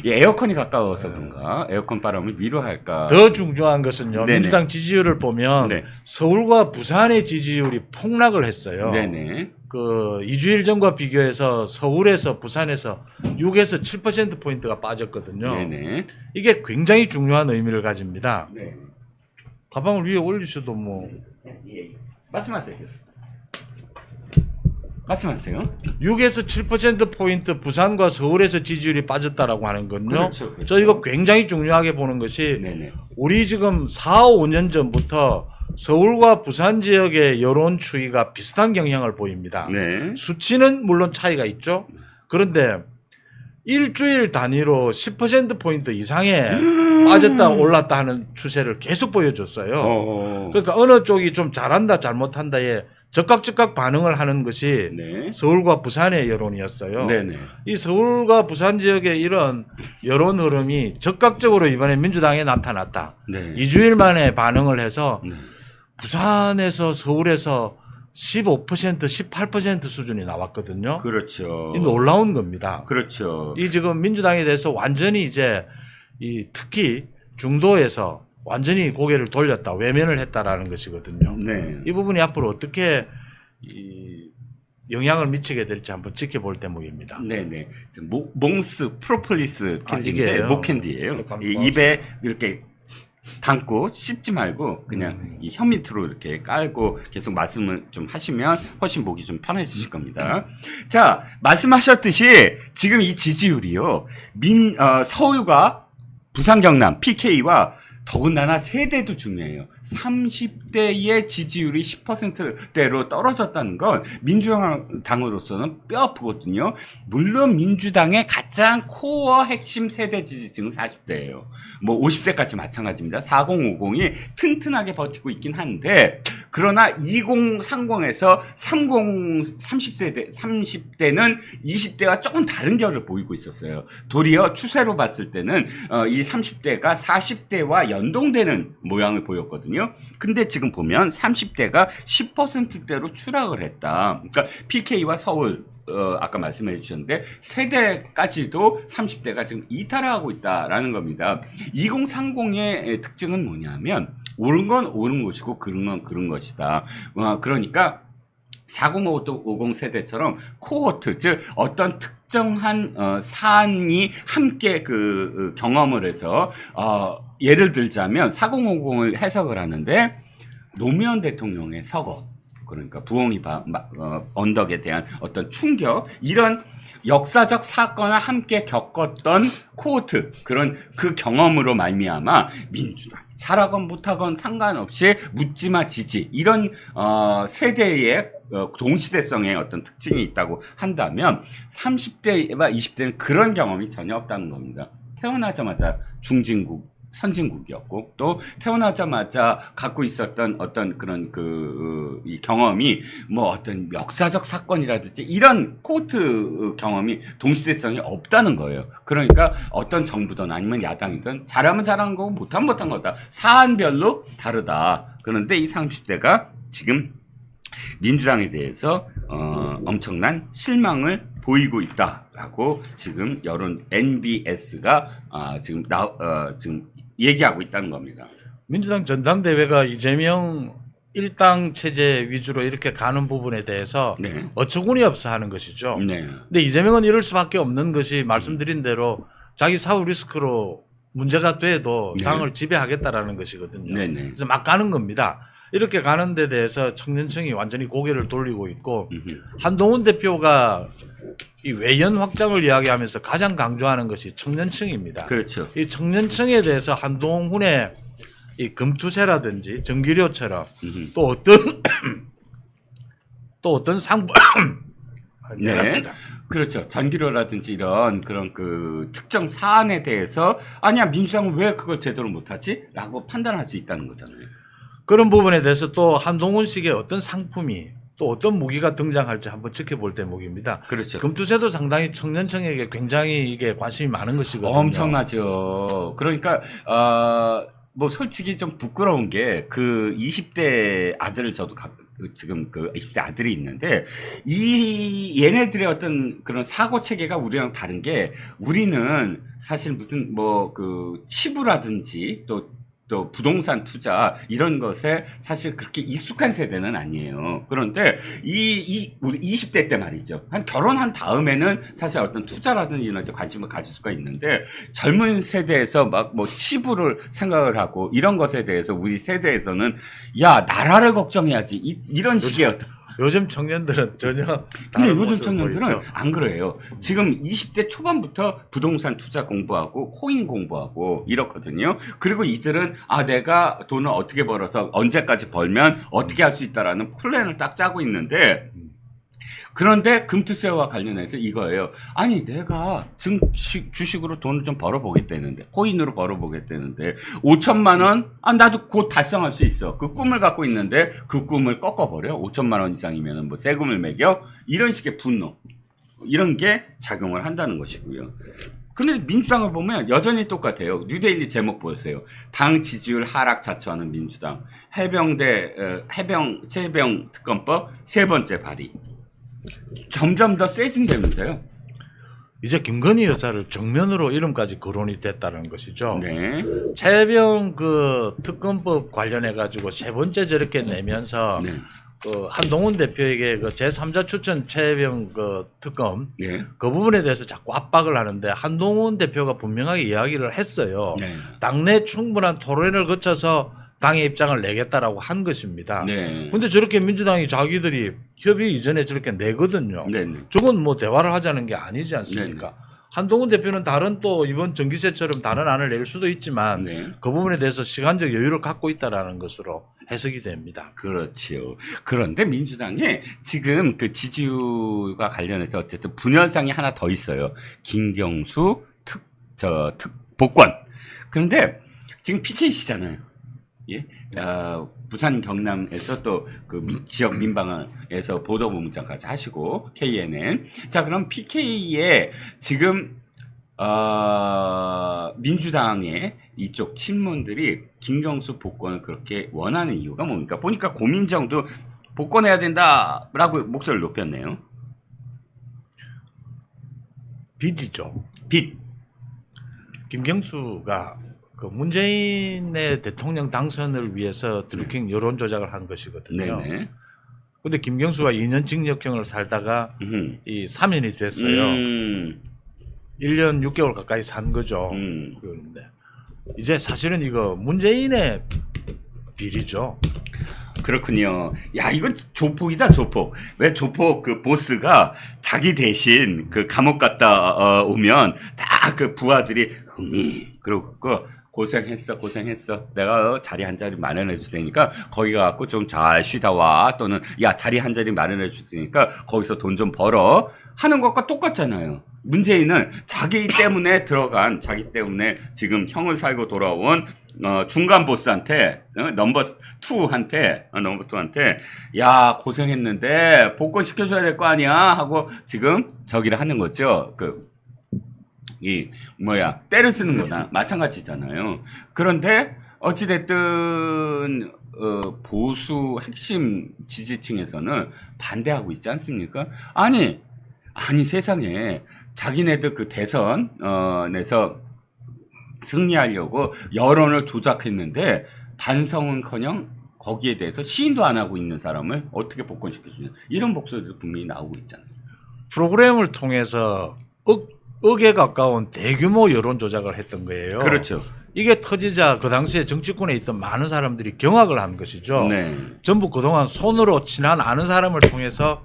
에어컨이 가까워서 그런가? 에어컨 바람을 위로 할까? 더 중요한 것은요. 네네. 민주당 지지율을 보면 네. 서울과 부산의 지지율이 폭락을 했어요. 네네. 그 2주일 전과 비교해서 서울에서 부산에서 6에서 7% 포인트가 빠졌거든요. 네네. 이게 굉장히 중요한 의미를 가집니다. 네. 가방을 위에 올리셔도 뭐 예. 말씀하세요. 말씀하세요. 6에서 7% 포인트 부산과 서울에서 지지율이 빠졌다라고 하는 건요. 그렇죠. 저 이거 굉장히 중요하게 보는 것이 네네. 우리 지금 4, 5년 전부터 서울과 부산 지역의 여론 추이가 비슷한 경향을 보입니다. 네. 수치는 물론 차이가 있죠. 그런데 일주일 단위로 10% 포인트 이상에 빠졌다 올랐다 하는 추세를 계속 보여줬어요. 그러니까 어느 쪽이 좀 잘한다 잘못한다에 즉각 반응을 하는 것이 네. 서울과 부산의 여론이었어요. 네네. 이 서울과 부산 지역의 이런 여론 흐름이 즉각적으로 이번에 민주당에 나타났다. 네. 2주일 만에 반응을 해서 네. 부산에서 서울에서 15%, 18% 수준이 나왔거든요. 그렇죠. 이 놀라운 겁니다. 그렇죠. 이 지금 민주당에 대해서 완전히 이제 이 특히 중도에서 완전히 고개를 돌렸다, 외면을 했다라는 것이거든요. 네. 이 부분이 앞으로 어떻게 이 영향을 미치게 될지 한번 지켜볼 대목입니다. 네네. 몽스 프로폴리스 캔디인데 이게요? 목캔디예요. 네, 입에 이렇게 담고 씹지 말고 그냥 이 혀 밑으로 이렇게 깔고 계속 말씀을 좀 하시면 훨씬 보기 좀 편해지실 겁니다. 자, 말씀하셨듯이 지금 이 지지율이요. 서울과 부산 경남 PK와 더군다나 세대도 중요해요. 30대의 지지율이 10%대로 떨어졌다는 건 민주당으로서는 뼈아프거든요. 물론 민주당의 가장 코어 핵심 세대 지지층은 40대예요. 뭐 50대까지 마찬가지입니다. 4050이 튼튼하게 버티고 있긴 한데 그러나 2030에서 30대는 20대와 조금 다른 결을 보이고 있었어요. 도리어 추세로 봤을 때는 이 30대가 40대와 연동되는 모양을 보였거든요. 근데 지금 보면 30대가 10%대로 추락을 했다. 그러니까 PK와 서울 아까 말씀해 주셨는데 세대까지도 30대가 지금 이탈을 하고 있다라는 겁니다. 2030의 특징은 뭐냐면 옳은 건 옳은 것이고 그른 건 그른 것이다. 그러니까 4050 세대처럼 코호트, 즉 어떤 특정한 사안이 함께 경험을 해서 예를 들자면 4050을 해석을 하는데 노무현 대통령의 서거, 그러니까 부엉이 언덕에 대한 어떤 충격, 이런 역사적 사건을 함께 겪었던 코호트, 그런 그 경험으로 말미암아 민주당 잘하건 못하건 상관없이 묻지마 지지, 이런 세대의 동시대성의 어떤 특징이 있다고 한다면 30대와 20대는 그런 경험이 전혀 없다는 겁니다. 태어나자마자 선진국이었고 또 태어나자마자 갖고 있었던 어떤 그런 이 경험이 뭐 어떤 역사적 사건이라든지 이런 코호트 경험이 동시대성이 없다는 거예요. 그러니까 어떤 정부든 아니면 야당이든 잘하면 잘하는 거고 못하면 못한 거다. 사안별로 다르다. 그런데 이 30대가 지금 민주당에 대해서 엄청난 실망을 보이고 있다라고 지금 여론 NBS가 지금 얘기하고 있다는 겁니다. 민주당 전당대회가 이재명 일당 체제 위주로 이렇게 가는 부분에 대해서 네. 어처구니 없어 하는 것이죠. 네. 근데 이재명은 이럴 수밖에 없는 것이 말씀드린 대로 자기 사후 리스크로 문제가 돼도 네. 당을 지배하겠다라는 것이거든요. 네네. 그래서 막 가는 겁니다. 이렇게 가는 데 대해서 청년층이 완전히 고개를 돌리고 있고 한동훈 대표가 이 외연 확장을 이야기하면서 가장 강조하는 것이 청년층입니다. 그렇죠. 이 청년층에 대해서 한동훈의 이 금투세라든지 전기료처럼 또 어떤 상품 네. 그렇죠. 전기료라든지 이런 그런 특정 사안에 대해서 아니야 민주당은 왜 그걸 제대로 못하지? 라고 판단할 수 있다는 거잖아요. 그런 부분에 대해서 또 한동훈식의 어떤 상품이 또 어떤 무기가 등장할지 한번 지켜볼 대목입니다. 그렇죠. 금투세도 상당히 청년층에게 굉장히 이게 관심이 많은 것이거든요. 엄청나죠. 그러니까 뭐 솔직히 좀 부끄러운 게 20대 아들을 저도 지금 20대 아들이 있는데 얘네들의 어떤 그런 사고 체계가 우리랑 다른 게 우리는 사실 무슨 치부라든지 또 부동산 투자 이런 것에 사실 그렇게 익숙한 세대는 아니에요. 그런데 우리 20대 때 말이죠. 결혼한 다음에는 사실 어떤 투자라든지 이런 데 관심을 가질 수가 있는데 젊은 세대에서 치부를 생각을 하고 이런 것에 대해서 우리 세대에서는 야 나라를 걱정해야지 이런 식의 어떤 요즘 청년들은 전혀 근데 다른 요즘 모습을 청년들은 보이죠. 안 그래요. 지금 20대 초반부터 부동산 투자 공부하고 코인 공부하고 이렇거든요. 그리고 이들은 내가 돈을 어떻게 벌어서 언제까지 벌면 어떻게 할 수 있다라는 플랜을 딱 짜고 있는데 그런데 금투세와 관련해서 이거예요. 아니 내가 주식으로 돈을 좀 벌어보겠다는데 코인으로 벌어보겠다는데 5천만 원? 나도 곧 달성할 수 있어. 그 꿈을 갖고 있는데 그 꿈을 꺾어버려. 5천만 원 이상이면 세금을 매겨? 이런 식의 분노 이런 게 작용을 한다는 것이고요. 근데 민주당을 보면 여전히 똑같아요. 뉴데일리 제목 보세요. 당 지지율 하락 자초하는 민주당. 해병 특검법 세 번째 발의. 점점 더 세진다면서요. 이제 김건희 여사를 정면으로 이름까지 거론이 됐다는 것이죠. 네. 최병 그 특검법 관련해 가지고 세 번째 저렇게 내면서 네. 그 한동훈 대표에게 그 제3자 추천 최병 그 특검 네. 그 부분에 대해서 자꾸 압박을 하는데 한동훈 대표가 분명하게 이야기를 했어요. 네. 당내 충분한 토론을 거쳐서 당의 입장을 내겠다라고 한 것입니다. 네. 근데 저렇게 민주당이 자기들이 협의 이전에 저렇게 내거든요. 네. 네. 저건 뭐 대화를 하자는 게 아니지 않습니까? 한동훈 대표는 다른 또 이번 전기세처럼 다른 안을 낼 수도 있지만 네. 그 부분에 대해서 시간적 여유를 갖고 있다라는 것으로 해석이 됩니다. 그렇지요. 그런데 민주당에 지금 그 지지율과 관련해서 어쨌든 분열상이 하나 더 있어요. 김경수 복권. 그런데 지금 PK시잖아요. 예? 부산 경남에서 또 그 지역 민방에서 보도본부장까지 하시고 KNN. 자, 그럼 PK에 지금 민주당의 이쪽 친문들이 김경수 복권을 그렇게 원하는 이유가 뭡니까? 보니까 고민정도 복권해야 된다라고 목소리를 높였네요. 빚이죠. 빚. 김경수가 그 문재인의 대통령 당선을 위해서 드루킹 여론 조작을 한 것이거든요. 네네. 근데 김경수가 2년 징역형을 살다가 이 3년이 됐어요. 1년 6개월 가까이 산 거죠. 그런데 이제 사실은 이거 문재인의 비리죠. 그렇군요. 야, 이건 조폭이다, 조폭. 왜 조폭 그 보스가 자기 대신 그 감옥 갔다 오면 다 그 부하들이 그러고 고생했어. 내가 자리 한 자리 마련해 줄 테니까 거기 가갖고 좀 잘 쉬다 와. 또는 야, 자리 한 자리 마련해 줄 테니까 거기서 돈 좀 벌어. 하는 것과 똑같잖아요. 문재인은 자기 때문에 지금 형을 살고 돌아온 중간 보스한테 넘버 2한테 야, 고생했는데 복권 시켜줘야 될 거 아니야 하고 지금 저기를 하는 거죠. 때를 쓰는 거나 마찬가지잖아요. 그런데 어찌됐든 보수 핵심 지지층에서는 반대하고 있지 않습니까? 아니 세상에 자기네들 그 대선에서 승리하려고 여론을 조작했는데 반성은커녕 거기에 대해서 시인도 안 하고 있는 사람을 어떻게 복권시켜주냐, 이런 목소리도 분명히 나오고 있잖아요. 프로그램을 통해서 억에 가까운 대규모 여론 조작을 했던 거예요. 그렇죠. 이게 터지자 그 당시에 정치권에 있던 많은 사람들이 경악을 한 것이죠. 네. 전부 그동안 손으로 친한 아는 사람을 통해서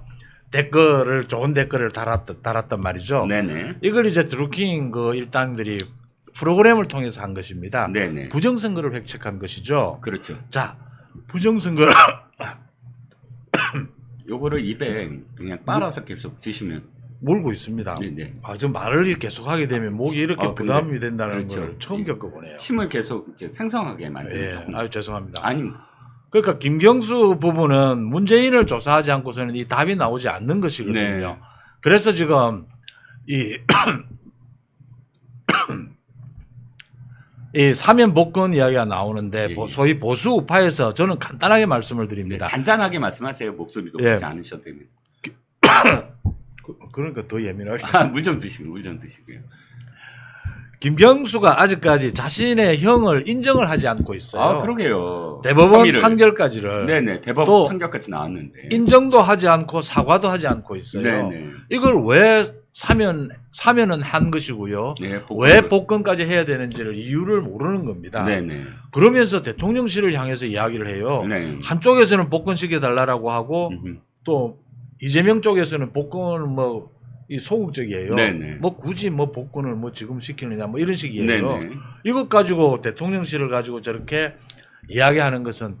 좋은 댓글을 달았단 말이죠. 네네. 이걸 이제 드루킹 그 일당들이 프로그램을 통해서 한 것입니다. 네네. 부정선거를 획책한 것이죠. 그렇죠. 자, 부정선거를 요거를 입에 그냥 빨아서 계속 드시면. 몰고 있습니다. 네네. 좀 말을 계속 하게 되면 목이 이렇게 부담이 된다는 그렇죠. 걸 처음 겪어보네요. 침을 계속 이제 생성하게 만드는. 아유, 죄송합니다. 아니, 그러니까 김경수 부부는 문재인을 조사하지 않고서는 이 답이 나오지 않는 것이거든요. 네. 그래서 지금 이 사면 복권 이야기가 나오는데 예. 소위 보수 우파에서 저는 간단하게 말씀을 드립니다. 잔잔하게 말씀하세요. 목소리 예. 높이지 않으셔도 됩니다. 그러니까 더 예민하게. 물 좀 드시고요. 김경수가 아직까지 자신의 형을 인정을 하지 않고 있어요. 그러게요. 대법원 혐의를. 판결까지를 네네. 또 대법원 판결까지 나왔는데. 인정도 하지 않고 사과도 하지 않고 있어요. 네네. 이걸 왜 사면은 한 것이고요. 네, 왜 복권까지 해야 되는지를 이유를 모르는 겁니다. 네네. 그러면서 대통령실을 향해서 이야기를 해요. 네. 한쪽에서는 복권 시켜달라고 하고 음흠. 또 이재명 쪽에서는 복권은 이 소극적이에요. 네네. 굳이 복권을 지금 시키느냐 이런 식이에요. 네네. 이것 가지고 대통령실을 가지고 저렇게 이야기하는 것은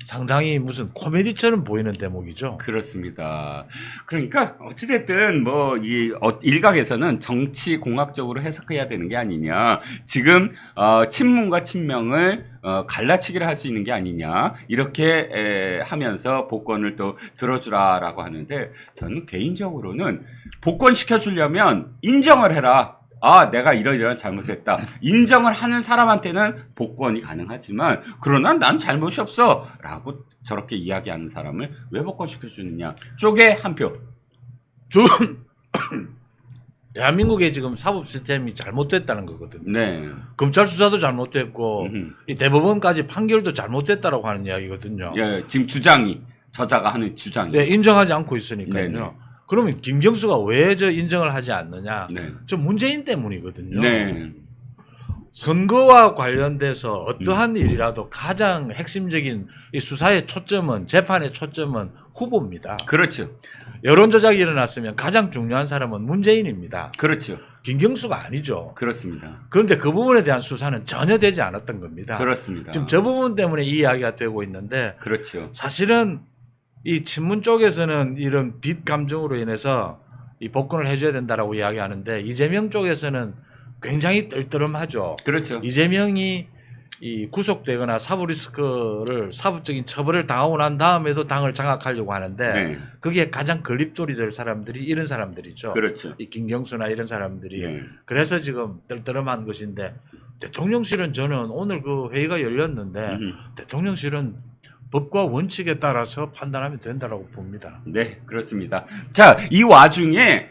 상당히 무슨 코미디처럼 보이는 대목이죠. 그렇습니다. 그러니까 어찌됐든 일각에서는 정치 공학적으로 해석해야 되는 게 아니냐. 지금 친문과 친명을 갈라치기를 할 수 있는 게 아니냐. 이렇게 하면서 복권을 또 들어주라라고 하는데 저는 개인적으로는 복권 시켜주려면 인정을 해라. 내가 이러이러한 잘못했다. 인정을 하는 사람한테는 복권이 가능하지만, 그러나 난 잘못이 없어. 라고 저렇게 이야기하는 사람을 왜 복권시켜주느냐. 쪽에 한 표. 대한민국의 지금 사법 시스템이 잘못됐다는 거거든요. 네. 검찰 수사도 잘못됐고, 이 대법원까지 판결도 잘못됐다라고 하는 이야기거든요. 예, 지금 주장이, 저자가 하는 주장이. 네, 인정하지 않고 있으니까요. 네네. 그러면 김경수가 왜 저 인정을 하지 않느냐? 네. 저 문재인 때문이거든요. 네. 선거와 관련돼서 어떠한 일이라도 가장 핵심적인 이 수사의 초점은, 재판의 초점은 후보입니다. 그렇죠. 여론 조작이 일어났으면 가장 중요한 사람은 문재인입니다. 그렇죠. 김경수가 아니죠. 그렇습니다. 그런데 그 부분에 대한 수사는 전혀 되지 않았던 겁니다. 그렇습니다. 지금 저 부분 때문에 이 이야기가 되고 있는데, 그렇죠. 사실은 이 친문 쪽에서는 이런 빚 감정으로 인해서 이 복권을 해줘야 된다라고 이야기하는데, 이재명 쪽에서는 굉장히 떨떠름하죠. 그렇죠. 이재명이 이 구속되거나 사법 리스크를, 사법적인 처벌을 당하고 난 다음에도 당을 장악하려고 하는데, 네. 그게 가장 걸림돌이 될 사람들이 이런 사람들이죠. 그렇죠. 이 김경수나 이런 사람들이. 네. 그래서 지금 떨떠름한 것인데, 대통령실은 저는 오늘 그 회의가 열렸는데, 대통령실은 법과 원칙에 따라서 판단하면 된다라고 봅니다. 네, 그렇습니다. 자, 이 와중에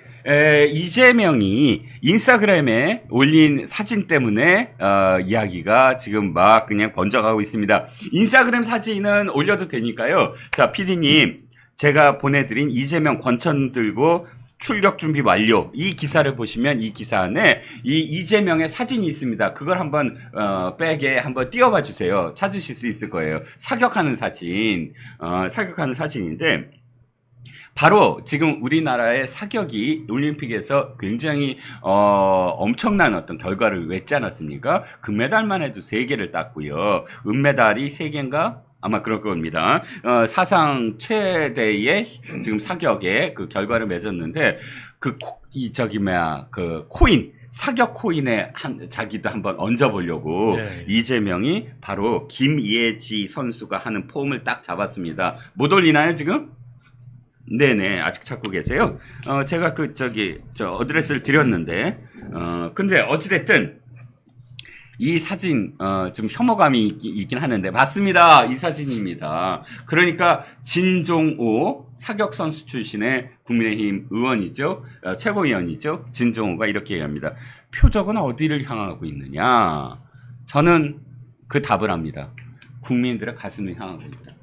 이재명이 인스타그램에 올린 사진 때문에 이야기가 지금 막 그냥 번져가고 있습니다. 인스타그램 사진은 올려도 되니까요. 자, PD님, 제가 보내드린 이재명 권천 들고 출격 준비 완료. 이 기사를 보시면 이 기사 안에 이 이재명의 사진이 있습니다. 그걸 한번 백에 한번 띄워봐 주세요. 찾으실 수 있을 거예요. 사격하는 사진, 사격하는 사진인데. 바로 지금 우리나라의 사격이 올림픽에서 굉장히 엄청난 어떤 결과를 냈지 않았습니까? 금메달만 해도 3개를 땄고요. 은메달이 3개인가? 아마 그럴 겁니다. 사상 최대의 지금 사격의 그 결과를 맺었는데, 그 코인, 사격 코인에 자기도 한번 얹어보려고 네. 이재명이 바로 김예지 선수가 하는 폼을 딱 잡았습니다. 못 올리나요, 지금? 네네, 아직 찾고 계세요. 제가 어드레스를 드렸는데, 근데 어찌됐든, 이 사진, 좀 혐오감이 있긴 하는데, 맞습니다. 이 사진입니다. 그러니까, 진종호, 사격선수 출신의 국민의힘 의원이죠. 최고위원이죠. 진종호가 이렇게 얘기합니다. 표적은 어디를 향하고 있느냐? 저는 그 답을 합니다. 국민들의 가슴을 향하고 있다.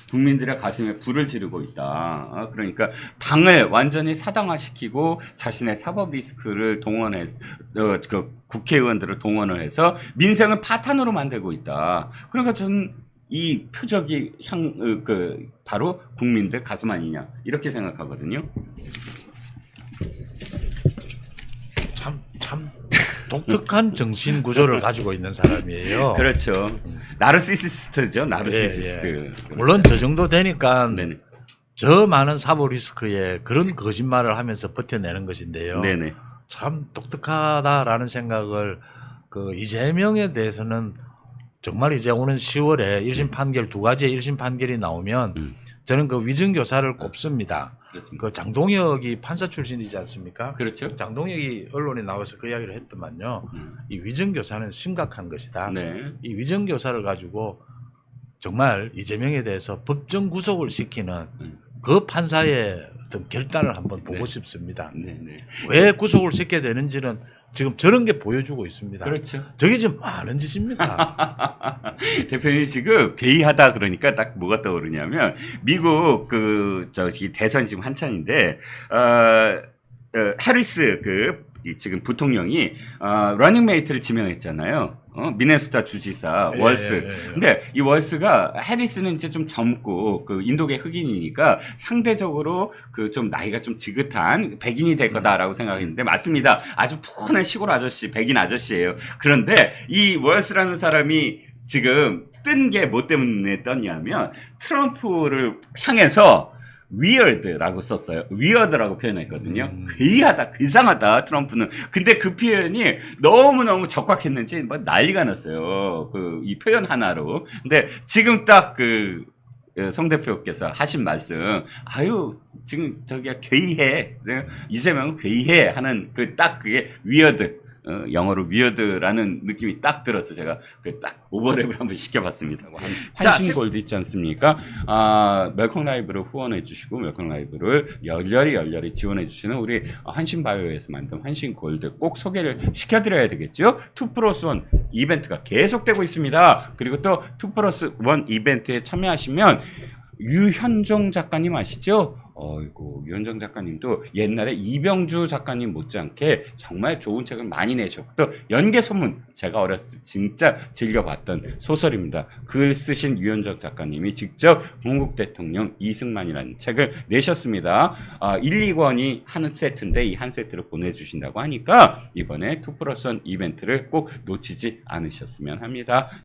국민들의 가슴에 불을 지르고 있다. 그러니까 당을 완전히 사당화시키고 자신의 사법 리스크를 동원해서 국회의원들을 동원을 해서 민생을 파탄으로 만들고 있다. 그러니까 저는 이 표적이 바로 국민들 가슴 아니냐 이렇게 생각하거든요. 참 독특한 정신 구조를 가지고 있는 사람이에요. 그렇죠. 나르시시스트죠. 나르시시스트. 예, 예. 물론 저 정도 되니까 네네. 저 많은 사법 리스크에 그런 거짓말을 하면서 버텨내는 것인데요. 네네. 참 독특하다라는 생각을 그 이재명에 대해서는 정말 이제 오는 10월에 1심 판결 2가지의 1심 판결이 나오면 저는 그 위증교사를 꼽습니다. 그렇습니다. 그 장동혁이 판사 출신이지 않습니까? 그렇죠. 장동혁이 언론에 나와서 그 이야기를 했더만요. 이 위증교사는 심각한 것이다. 네. 이 위증교사를 가지고 정말 이재명에 대해서 법정 구속을 시키는 그 판사의 어떤 결단을 한번 보고 네. 싶습니다. 네네. 왜 구속을 시켜야 되는지는 지금 저런 게 보여주고 있습니다. 그렇죠. 저게 지금 많은 짓입니까? 대표님 지금 회의하다 그러니까 딱 뭐가 떠오르냐면 미국 대선 지금 한창인데 해리스 지금 부통령이 러닝메이트를 지명했잖아요. 미네소타 주지사 월스. 근데 이 월스가 해리스는 이제 좀 젊고 그 인도계 흑인이니까 상대적으로 그 좀 나이가 좀 지긋한 백인이 될 거다라고 생각했는데 맞습니다. 아주 푸근한 시골 아저씨, 백인 아저씨예요. 그런데 이 월스라는 사람이 지금 뜬 게 뭐 때문에 떴냐면 트럼프를 향해서 weird라고 썼어요. weird라고 표현했거든요. 괴이하다, 이상하다, 트럼프는. 근데 그 표현이 너무너무 적확했는지 뭐 난리가 났어요. 이 표현 하나로. 근데 지금 딱 송 대표께서 하신 말씀, 아유, 지금 저기가 괴이해. 이재명은 괴이해 하는 그게 위어드. 영어로 위어드라는 느낌이 딱 들어서 제가 그 딱 오버랩을 한번 시켜봤습니다. 환신골드 있지 않습니까? 멜콩 라이브를 후원해 주시고 멜콩 라이브를 열렬히 지원해 주시는 우리 한신바이오에서 만든 환신골드 꼭 소개를 시켜드려야 되겠죠? 2+1 이벤트가 계속되고 있습니다. 그리고 또 2+1 이벤트에 참여하시면 유현종 작가님 아시죠? 어이구, 유현종 작가님도 옛날에 이병주 작가님 못지않게 정말 좋은 책을 많이 내셨고, 또 연개소문, 제가 어렸을 때 진짜 즐겨봤던 소설입니다. 글 쓰신 유현종 작가님이 직접 건국 대통령 이승만이라는 책을 내셨습니다. 1, 2권이 한 세트인데 이 한 세트를 보내주신다고 하니까 이번에 2+1 이벤트를 꼭 놓치지 않으셨으면 합니다.